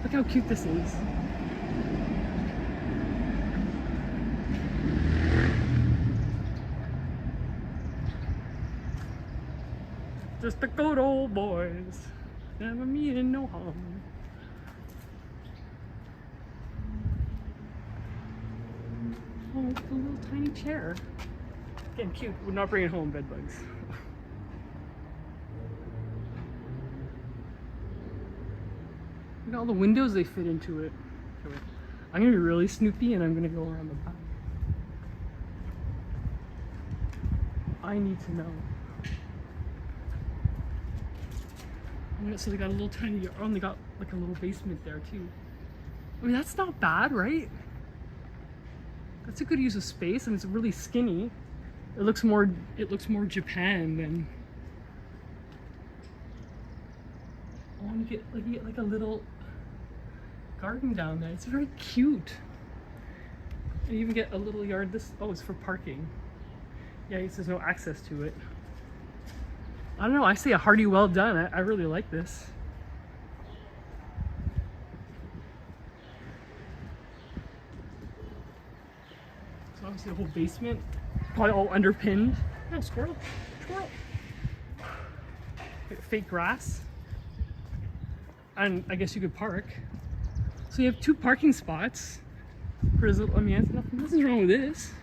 Look how cute this is. Just the good old boys, never meaning no harm. Oh, it's a little tiny chair. Again, cute. Would not bring it home, bed bugs. Look at all the windows they fit into it. I'm gonna be really snoopy and I'm gonna go around the back. I need to know. So they got a little tiny, they got like a little basement there too. I mean, that's not bad, right? That's a good use of space, and it's really skinny. It looks more Japan than. I want to get like a little garden down there. It's very cute. And you even get a little yard. It's for parking. Yeah, it says no access to it. I don't know, I say a hearty well done. I really like this. So obviously the whole basement, probably all underpinned. Oh, squirrel, squirrel. Fake grass. And I guess you could park. So you have 2 parking spots. I mean, nothing's wrong with this.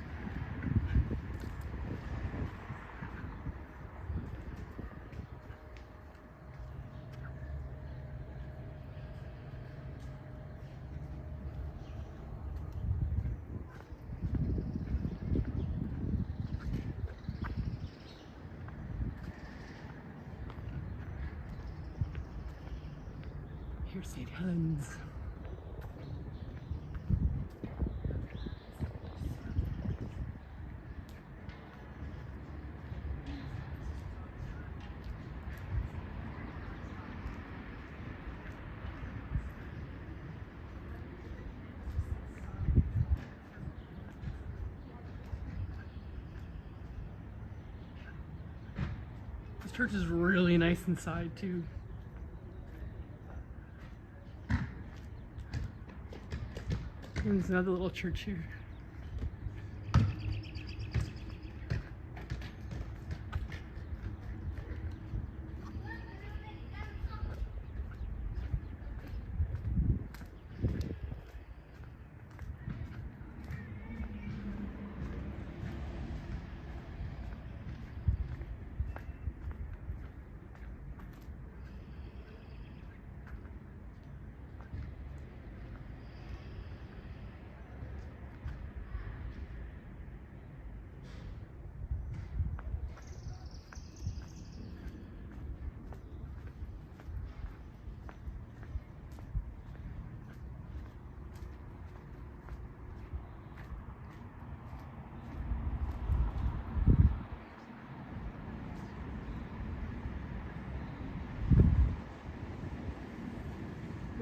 Here's St. Helens. This church is really nice inside too. And there's another little church here.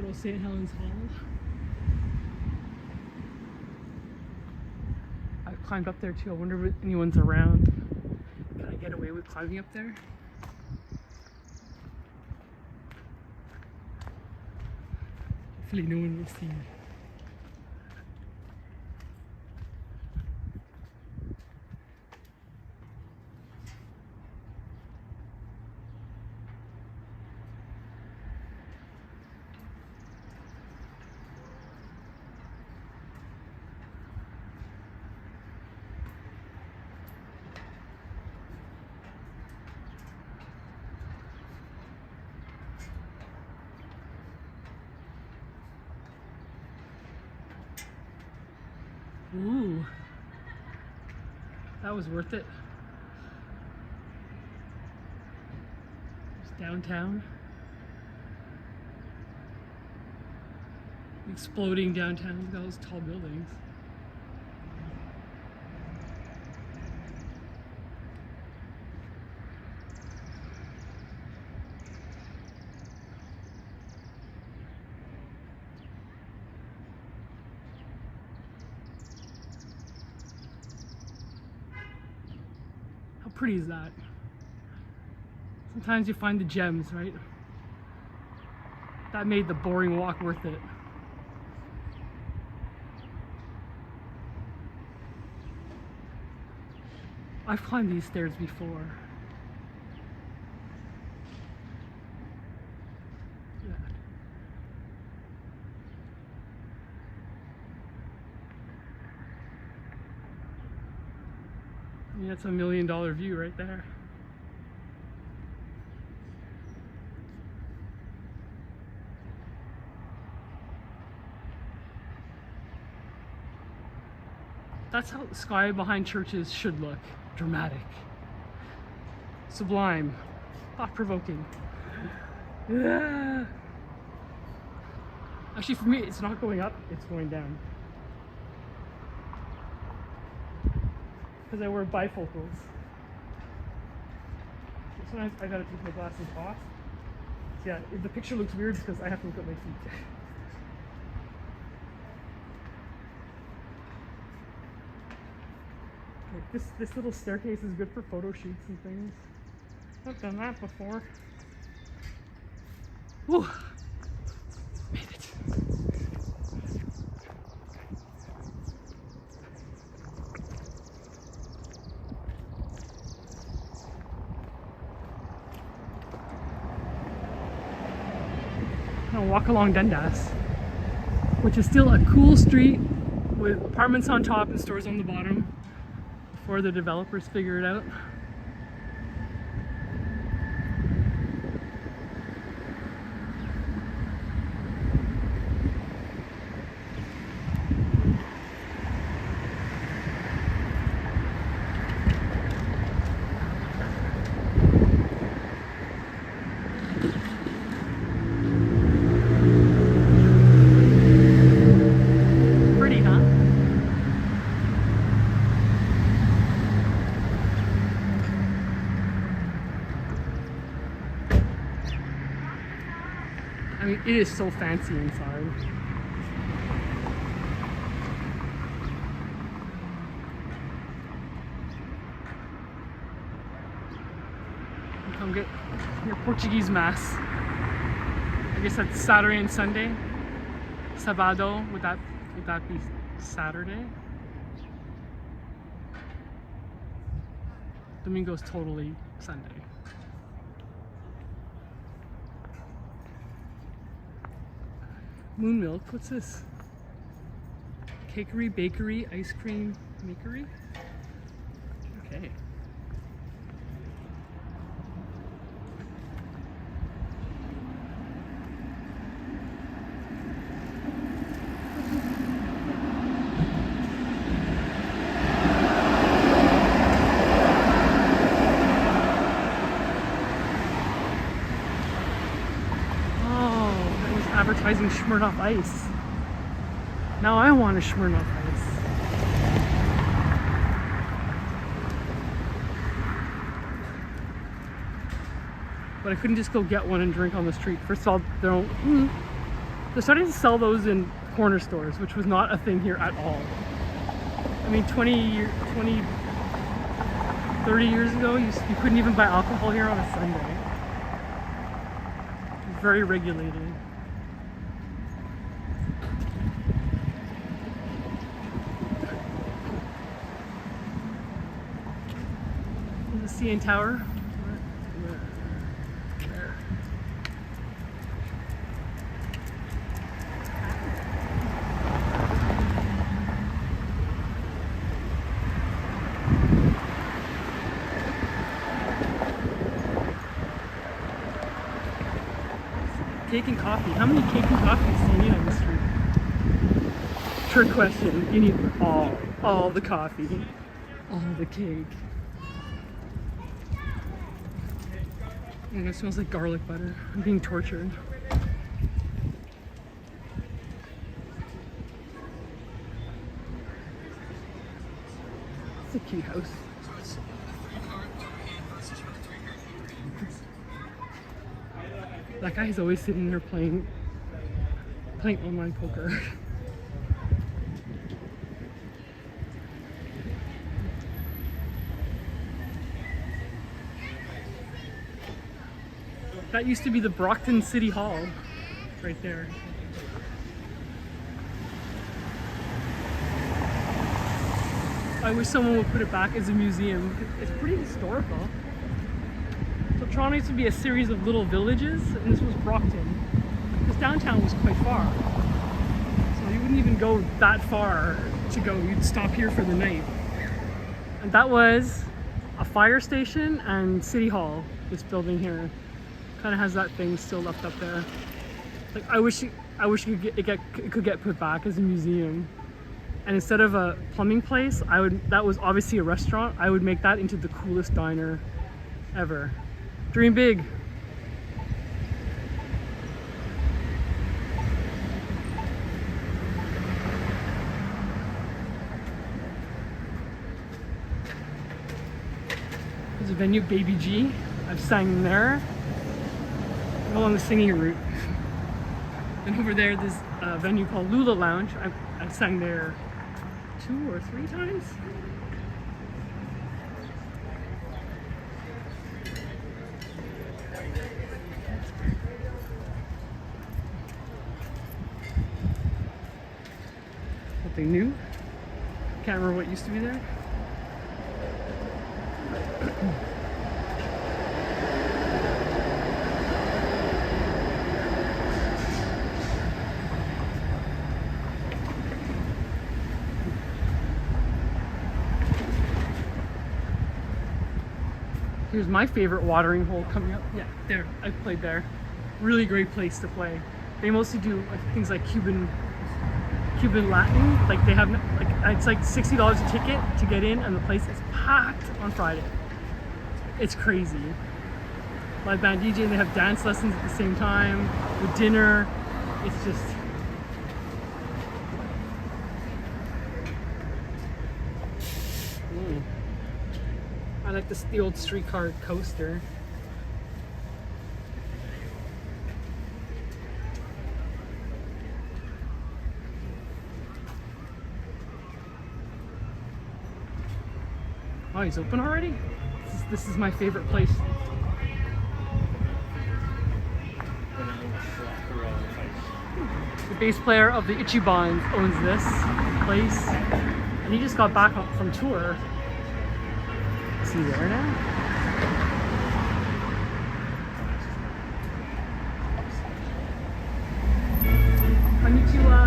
little St. Helens Hall. I've climbed up there too. I wonder if anyone's around. Can I get away with climbing up there? Hopefully no one will see me. Ooh, that was worth it. It's downtown. Exploding downtown with all those tall buildings. How pretty is that? Sometimes you find the gems, right? That made the boring walk worth it. I've climbed these stairs before. Yeah. I mean, that's $1 million view right there. That's how the sky behind churches should look. Dramatic. Sublime. Thought-provoking. Yeah. Actually, for me, it's not going up, it's going down. Because I wear bifocals. Sometimes I gotta take my glasses off. So yeah, if the picture looks weird, it's because I have to look at my feet. This little staircase is good for photo shoots and things. I've done that before. Whew. Made it. I'm gonna walk along Dundas, which is still a cool street with apartments on top and stores on the bottom. Before the developers figure it out. Pretty, huh? I mean, it is so fancy inside. Come get your Portuguese mass. I guess that's Saturday and Sunday. Sábado, would that be Saturday? Domingo's totally Sunday. Moon Milk, what's this? Cakery, bakery, ice cream makery? Okay. Advertising Smirnoff Ice. Now I want a Smirnoff Ice. But I couldn't just go get one and drink on the street. First of all, they don't. They're starting to sell those in corner stores, which was not a thing here at all. I mean, 20, 30 years ago, you couldn't even buy alcohol here on a Sunday. Very regulated. The CN Tower. There. Cake and coffee. How many cake and coffees do you need on the street? Trick question. You need all the coffee, all the cake. And it smells like garlic butter. I'm being tortured. It's a cute house. That guy's always sitting there playing online poker. That used to be the Brockton City Hall, right there. I wish someone would put it back as a museum. It's pretty historical. So Toronto used to be a series of little villages, and this was Brockton. Because downtown was quite far. So you wouldn't even go that far to go. You'd stop here for the night. And that was a fire station and City Hall, this building here. Kind of has that thing still left up there. Like I wish it could get put back as a museum. And instead of a plumbing place, that was obviously a restaurant. I would make that into the coolest diner ever. Dream big. There's a venue, Baby G. I've sang there. On the singing route. And over there, there's a venue called Lula Lounge. I sang there 2 or 3 times. Something new. Can't remember what used to be there. Here's my favorite watering hole coming up. Yeah, there. I've played there. Really great place to play. They mostly do things like Cuban Latin. Like they have it's like $60 a ticket to get in, and the place is packed on Friday. It's crazy. Live band DJ, and they have dance lessons at the same time with dinner. It's just I like the old streetcar coaster. Oh, he's open already? This is my favorite place. The bass player of the Ichibans owns this place, and he just got back from tour. Is he there now? Konnichiwa.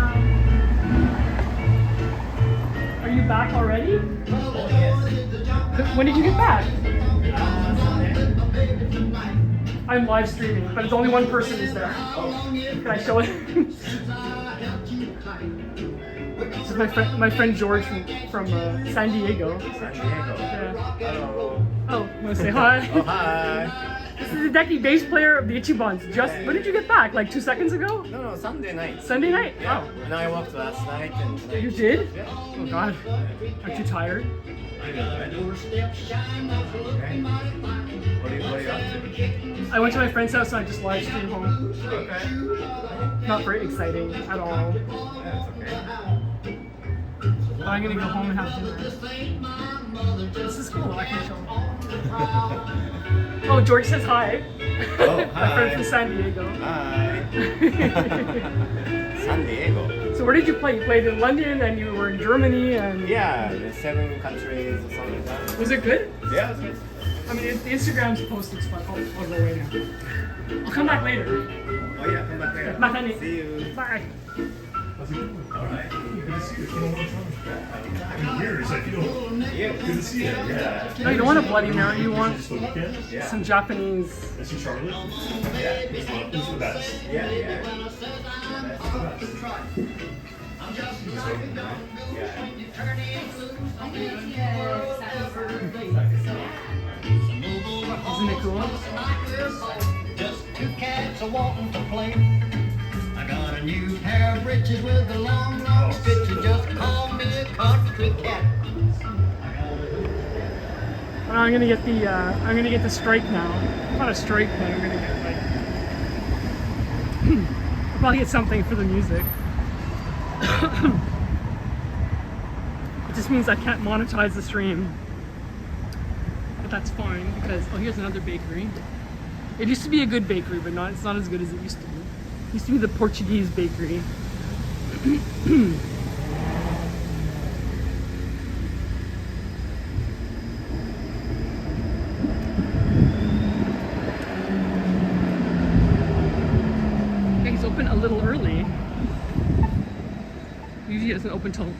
Are you back already? When did you get back? I'm live streaming, but it's only one person is there. Can I show it? This is my friend George from San Diego. San Diego. Yeah. Hello. Oh, you want to say hi? Oh, hi. This is the Decky bass player of the Ichibans. When did you get back? Like 2 seconds ago? No, Sunday night. Sunday night? Yeah. Oh. And I worked last night and tonight. You did? Yeah. Oh God. Aren't you tired? Okay. What are you up to? I went to my friend's house and I just live streamed home. Okay. Not very exciting at all. Yeah, it's okay. But I'm gonna go home and have dinner. This is cool. I can show. Oh, George says hi. Oh, My friend hi. from San Diego. Hi. San Diego. So where did you play? You played in London and you were in Germany and... Yeah, the 7 countries or something like that. Was it good? Yeah, it's good. I mean, the Instagram's post looks fun. I'll go away now. I'll come back later. Oh yeah, come back later. Bye. See you. Bye. Alright. Good to see you. It's been a long time. Years, I feel. Yeah. Good to see you. Yeah. No, you don't want a Bloody Mary. You want Just the weekend? Yeah. some Japanese. I see Charlotte. Yeah. Who's the best? Yeah, yeah. Isn't it cool? Just 2 cats a walking to play. I got a new pair of breeches with a long, long stitch. You just call me a country cat. And I'm gonna get the strike now. Not a strike, but I'm gonna get like I'll probably get something for the music. It just means I can't monetize the stream. But that's fine because here's another bakery. It used to be a good bakery, but it's not as good as it used to be. It used to be the Portuguese bakery. He's open a little early. Usually it doesn't open till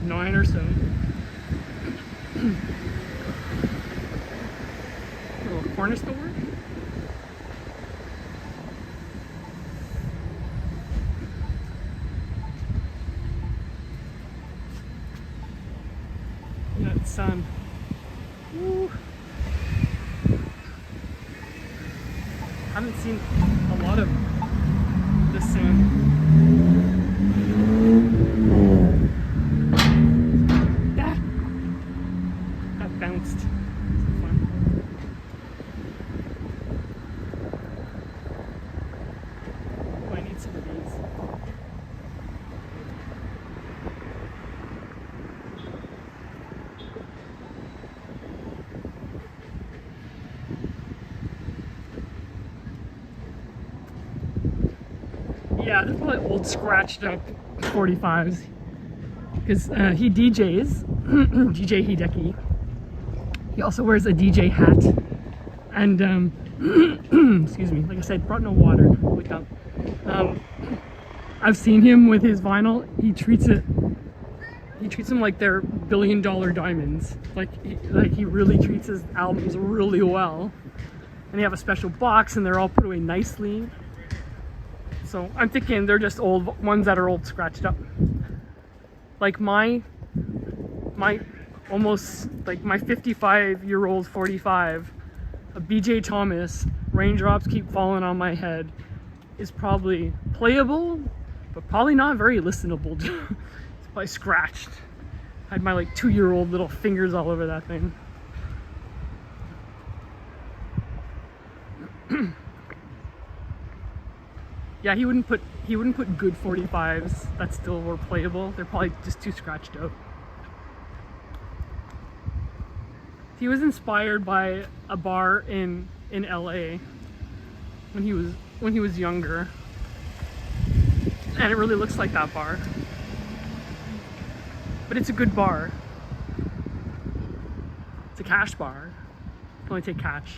9 or so. Little corner store. Yeah, it's sun. Woo. Haven't seen a lot of the sun. Ah! That bounced. So fun. Oh, I need some of these. Yeah, they're probably old scratched up 45s. Because he DJs, DJ Hideki. He also wears a DJ hat. And, excuse me, like I said, brought no water. Wake up. I've seen him with his vinyl. He treats them like they're billion-dollar diamonds. Like he really treats his albums really well. And they have a special box and they're all put away nicely. So I'm thinking they're just old ones that are old scratched up. Like my almost like my 55-year-old 45, a BJ Thomas, Raindrops Keep Falling on My Head, is probably playable, but probably not very listenable. It's probably scratched. I had my like 2-year-old little fingers all over that thing. Yeah, he wouldn't put good 45s that still were playable. They're probably just too scratched out. He was inspired by a bar in LA when he was younger. And it really looks like that bar. But it's a good bar. It's a cash bar. You can only take cash.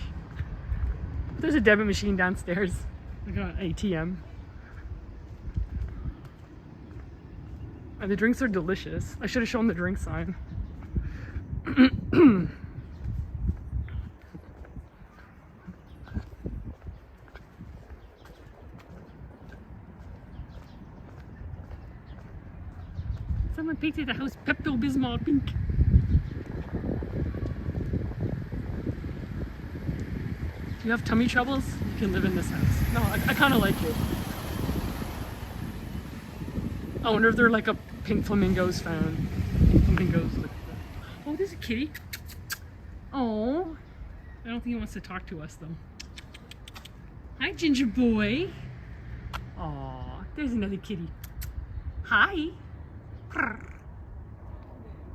There's a debit machine downstairs. Like an ATM. And the drinks are delicious. I should have shown the drink sign. Someone painted the house Pepto-Bismol pink. Do you have tummy troubles? You can live in this house. No, I kind of like it. I wonder if they're like a Pink Flamingos fan. Pink Flamingos. Oh, there's a kitty. Oh, I don't think he wants to talk to us though. Hi, Ginger boy. Aw, there's another kitty. Hi.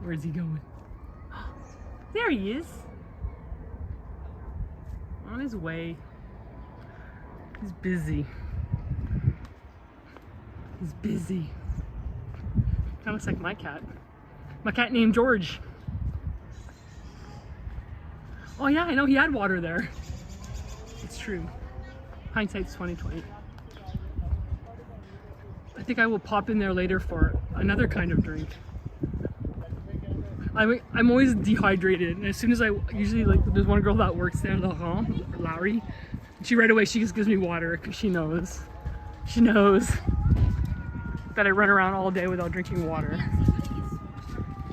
Where's he going? There he is. On his way. He's busy. He's busy. Kind of looks like my cat. My cat named George. Oh yeah, I know he had water there. It's true. Hindsight's 20/20. I think I will pop in there later for another kind of drink. I'm always dehydrated, and as soon as usually like there's one girl that works there, Larry, and she right away she just gives me water because she knows that I run around all day without drinking water.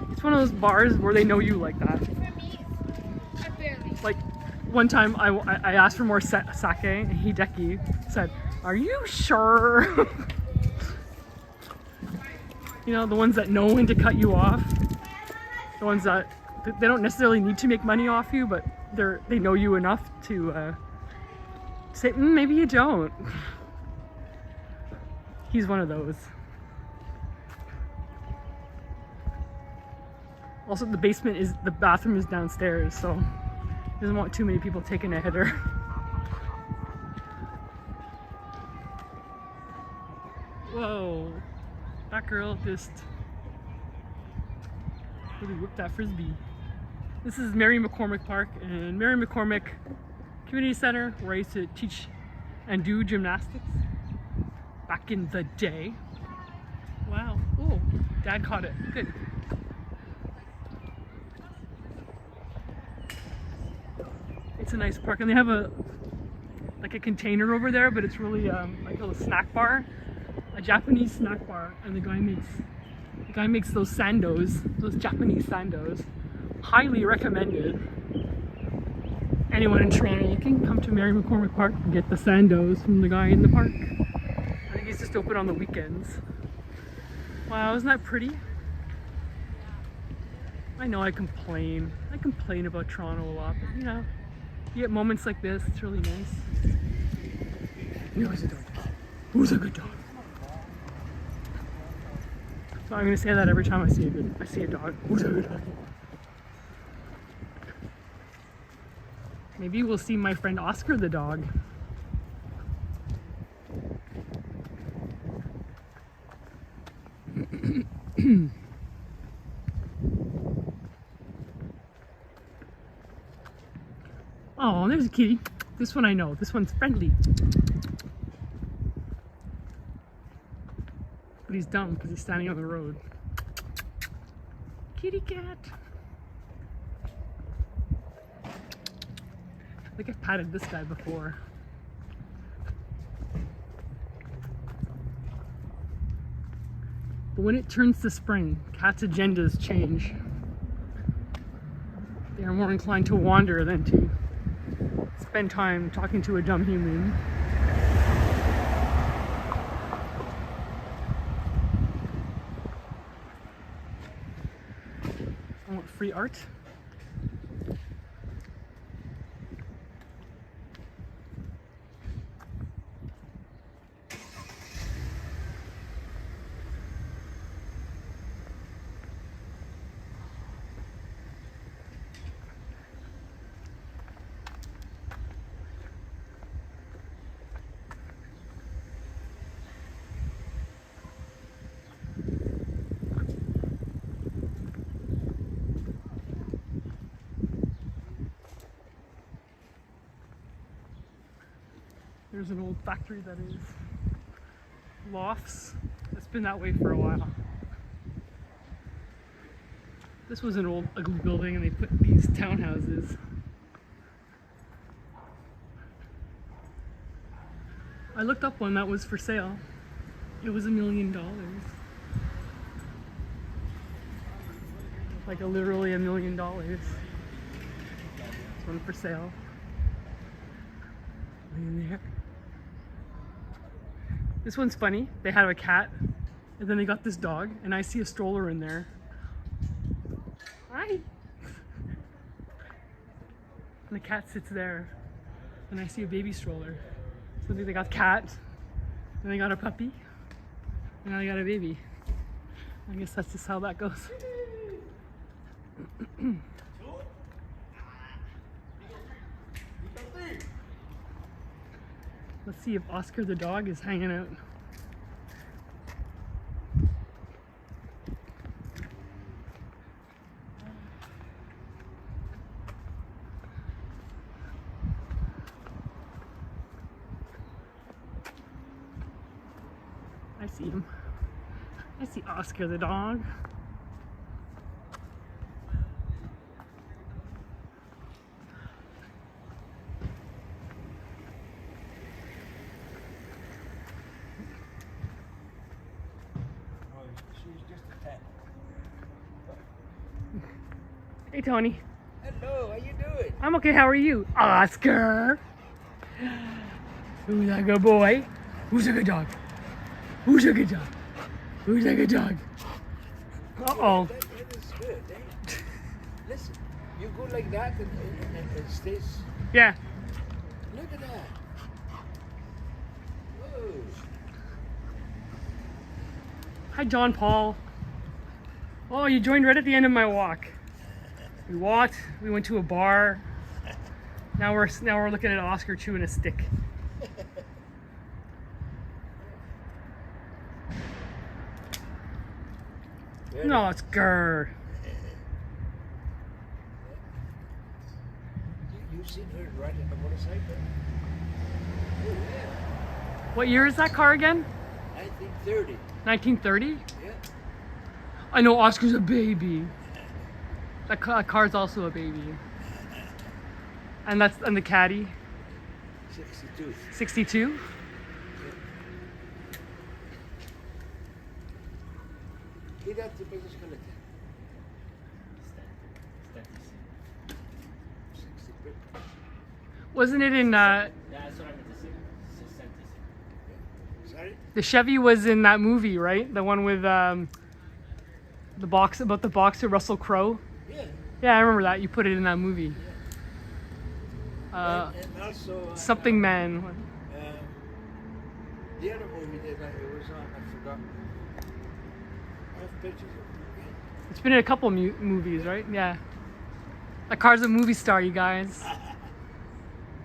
It's one of those bars where they know you like that. Like one time I asked for more sake, and Hideki said, "Are you sure?" You know, the ones that know when to cut you off. The ones that they don't necessarily need to make money off you, but they know you enough to say, maybe you don't. He's one of those. Also, the bathroom is downstairs, so he doesn't want too many people taking a hitter. Whoa, that girl just really whipped that frisbee. This is Mary McCormick Park and Mary McCormick Community Center, where I used to teach and do gymnastics back in the day. Wow. Oh, Dad caught it. Good. It's a nice park, and they have a container over there, but it's really like a little snack bar, a Japanese snack bar, and the guy makes those sandos, those Japanese sandos. Highly recommended. Anyone in Toronto looking, come to Mary McCormick Park and get the sandos from the guy in the park. I think he's just open on the weekends. Wow, isn't that pretty? I know I complain about Toronto a lot, but you know, you get moments like this, it's really nice. Who's a dog? Who's a good dog? So I'm gonna say that every time I see a dog. Who's a good dog? Maybe we'll see my friend Oscar the dog. Oh, there's a kitty. This one I know. This one's friendly. But he's dumb because he's standing on the road. Kitty cat. I think I've patted this guy before. But when it turns to spring, cats' agendas change. They are more inclined to wander than to spend time talking to a dumb human. I want free art. There's an old factory that is lofts. It's been that way for a while. This was an old ugly building and they put these townhouses. I looked up one that was for sale. It was $1 million. Like literally $1 million. This one for sale. In there. This one's funny. They had a cat, and then they got this dog, and I see a stroller in there. Hi. And the cat sits there. And I see a baby stroller. So they got cat, then they got a puppy, and now they got a baby. I guess that's just how that goes. Let's see if Oscar the dog is hanging out. I see him. I see Oscar the dog. Hey Tony. Hello, how you doing? I'm okay, how are you? Oscar! Who's a good boy? Who's a good dog? Who's a good dog? Who's a good dog? Uh-oh. That is good. Listen, you go like that and it stays. Yeah. Look at that. Whoa. Hi John Paul. Oh, you joined right at the end of my walk. We walked, we went to a bar. Now we're looking at Oscar chewing a stick. No, it's grr. You've seen her riding a motorcycle? Oh, yeah. What year is that car again? 1930. 1930? Yeah. I know Oscar's a baby. That car's also a baby. And the caddy? 62. 62? ¿Qué edad te piensas que le tiene? 60. Wasn't it in, That's what I meant to say. Sorry? the Chevy was in that movie, right? The one with the boxer Russell Crowe? Yeah. Yeah, I remember that. You put it in that movie. And also Something Man. the other movie that it was on, I forgot. I have pictures of it. It's been in a couple movies, right? Yeah. That car's a movie star, you guys.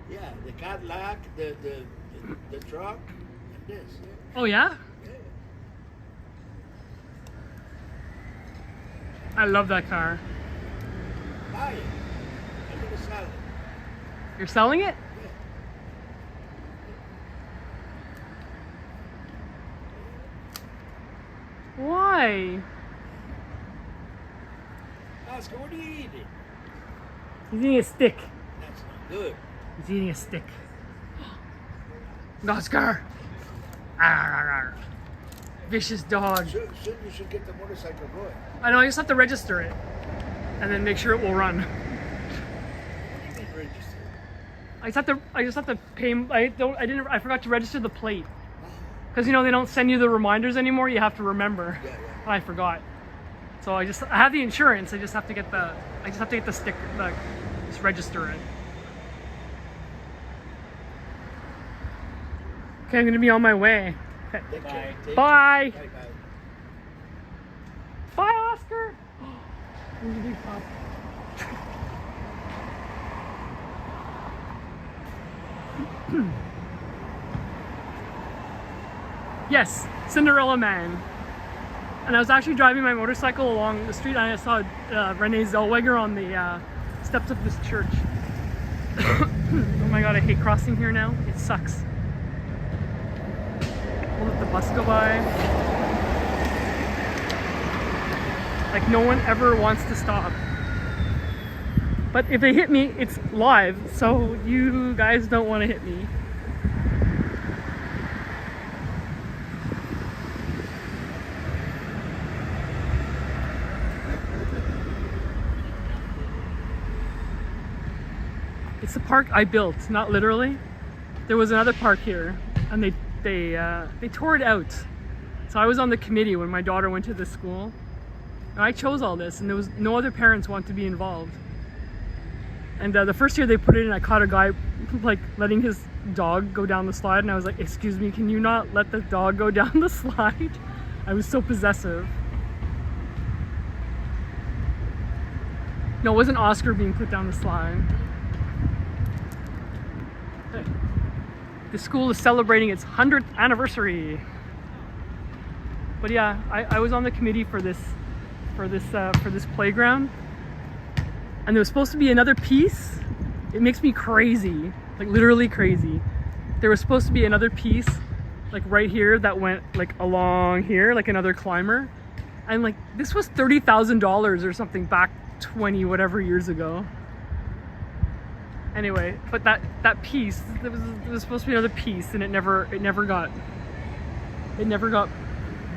Yeah, the Cadillac, the truck, and this. Yeah. Oh yeah? Yeah. I love that car. Buy it. I'm gonna sell it. You're selling it? Why? Oscar, what are you eating? He's eating a stick. That's not good. He's eating a stick. Oscar! Arr. Vicious dog. Soon you should get the motorcycle going. I know, I just have to register it. And then make sure it will run. What do you mean register? I just have to pay. I forgot to register the plate. Because you know they don't send you the reminders anymore. You have to remember. Yeah. I forgot. So I have the insurance. I just have to get the sticker. Just register it. Okay, I'm gonna be on my way. Okay. Take care. Bye. Bye. Bye, Oscar. There's a big pup. Yes, Cinderella Man. And I was actually driving my motorcycle along the street and I saw Renee Zellweger on the steps of this church. Oh my god, I hate crossing here now. It sucks. We'll let the bus go by. Like no one ever wants to stop. But if they hit me, it's live, so you guys don't want to hit me. It's the park I built, not literally. There was another park here, and they tore it out. So I was on the committee when my daughter went to the school. And I chose all this, and there was no other parents want to be involved. And the first year they put it in, I caught a guy like letting his dog go down the slide, and I was like, excuse me, can you not let the dog go down the slide? I was so possessive. No, it wasn't Oscar being put down the slide. Hey. The school is celebrating its 100th anniversary. But yeah, I was on the committee for this playground, and there was supposed to be another piece. It makes me crazy, like literally crazy. There was supposed to be another piece, like right here, that went like along here, like another climber, and like this was $30,000 or something back 20 whatever years ago. Anyway, but that piece, there was supposed to be another piece, and it never got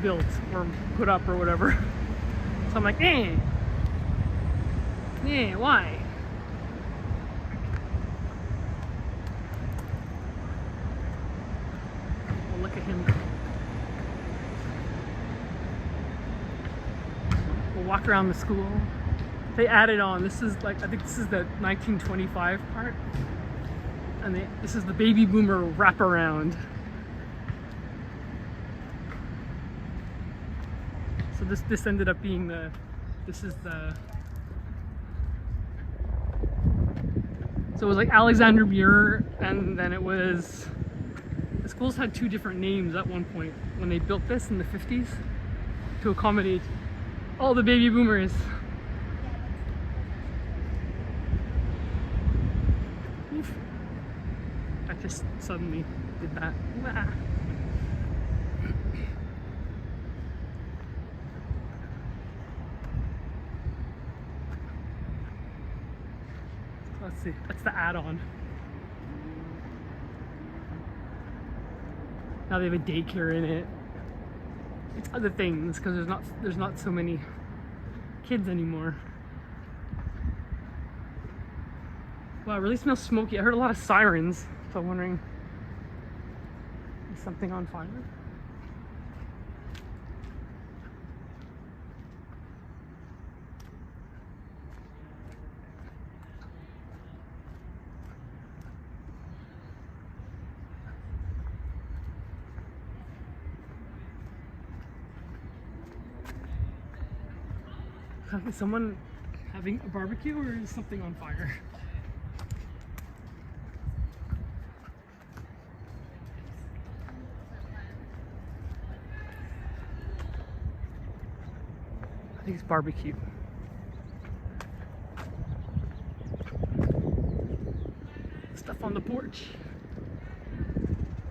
built or put up or whatever. So I'm like, why? Well, look at him go. We'll walk around the school. They added on, this is like, I think this is the 1925 part, and this is the baby boomer wraparound. So this ended up being the so it was like Alexander Muir, and then it was, the schools had two different names at one point when they built this in the 50s to accommodate all the baby boomers. Oof. I just suddenly did that. Wah. Let's see, that's the add-on. Now they have a daycare in it. It's other things because there's not so many kids anymore. Wow, it really smells smoky. I heard a lot of sirens, so I'm wondering, is something on fire? Is someone having a barbecue, or is something on fire? I think it's barbecue. Stuff on the porch.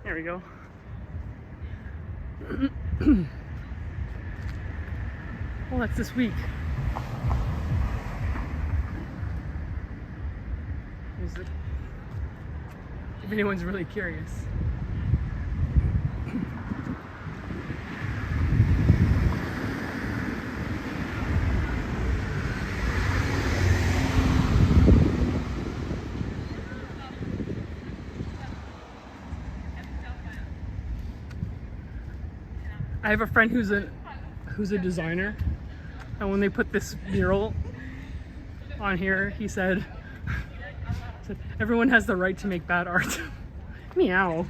There we go. Well, that's this week. If anyone's really curious. I have a friend who's a designer, and when they put this mural on here, he said everyone has the right to make bad art. Meow.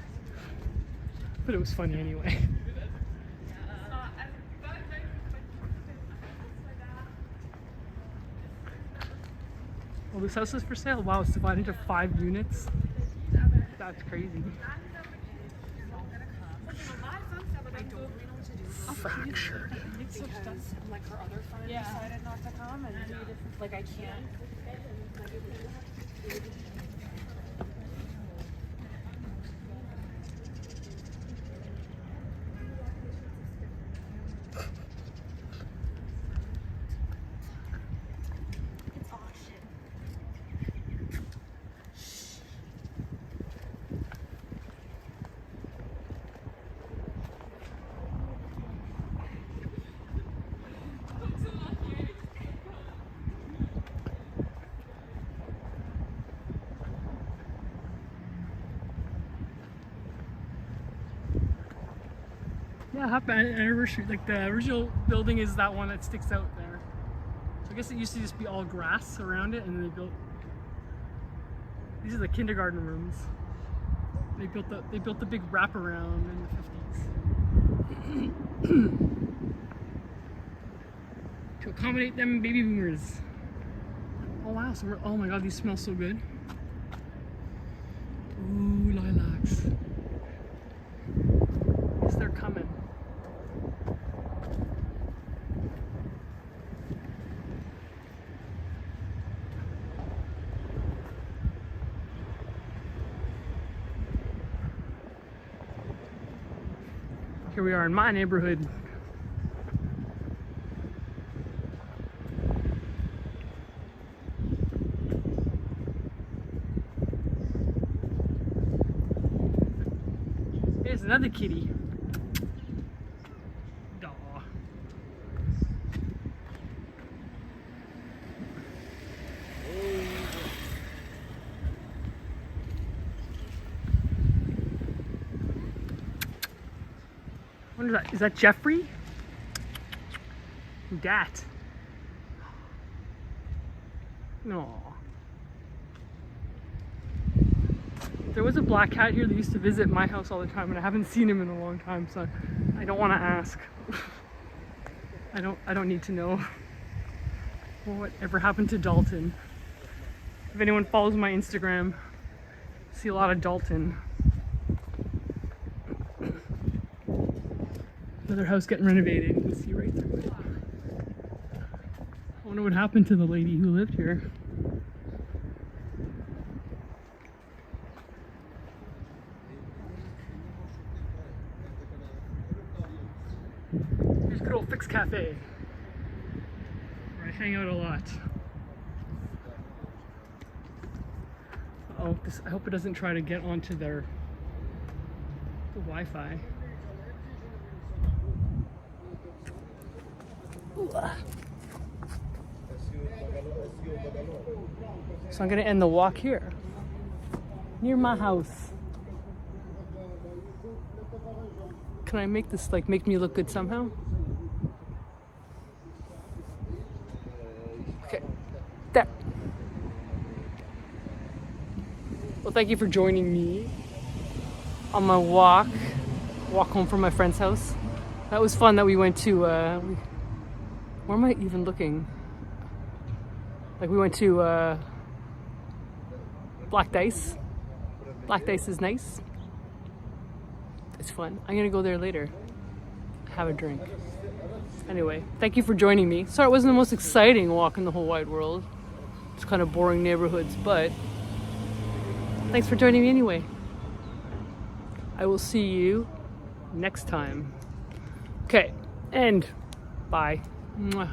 But it was funny anyway. Well, this house is for sale. Wow, it's divided into 5 units. That's crazy. Fractured. Because like her other friend decided not to come, and like I can't. Yeah, happy anniversary. Like the original building is that one that sticks out there. So I guess it used to just be all grass around it, and then they built These are the kindergarten rooms. They built the big wraparound in the 50s to accommodate them baby boomers. Oh wow! So oh my god, these smell so good. Ooh, lilacs. Yes, they're coming. Here we are in my neighborhood. There's another kitty. Aw. What is that? Is that Jeffrey? Who dat? No. There was a black cat here that used to visit my house all the time, and I haven't seen him in a long time, so I don't want to ask. I don't need to know whatever happened to Dalton. If anyone follows my Instagram, see a lot of Dalton. Another house getting renovated. You can see right through it. I wonder what happened to the lady who lived here. Here's good old Fix Cafe, where I hang out a lot. Oh, I hope it doesn't try to get onto the Wi-Fi. So I'm gonna end the walk here, near my house. Can I make this like make me look good somehow? Okay, there. Well, thank you for joining me on my walk home from my friend's house. That was fun that we went to, where am I even looking? Like we went to Black Dice. Black Dice is nice. It's fun. I'm gonna go there later. Have a drink. Anyway, thank you for joining me. Sorry it wasn't the most exciting walk in the whole wide world. It's kind of boring neighborhoods, but thanks for joining me anyway. I will see you next time. Okay, and bye. Mwah.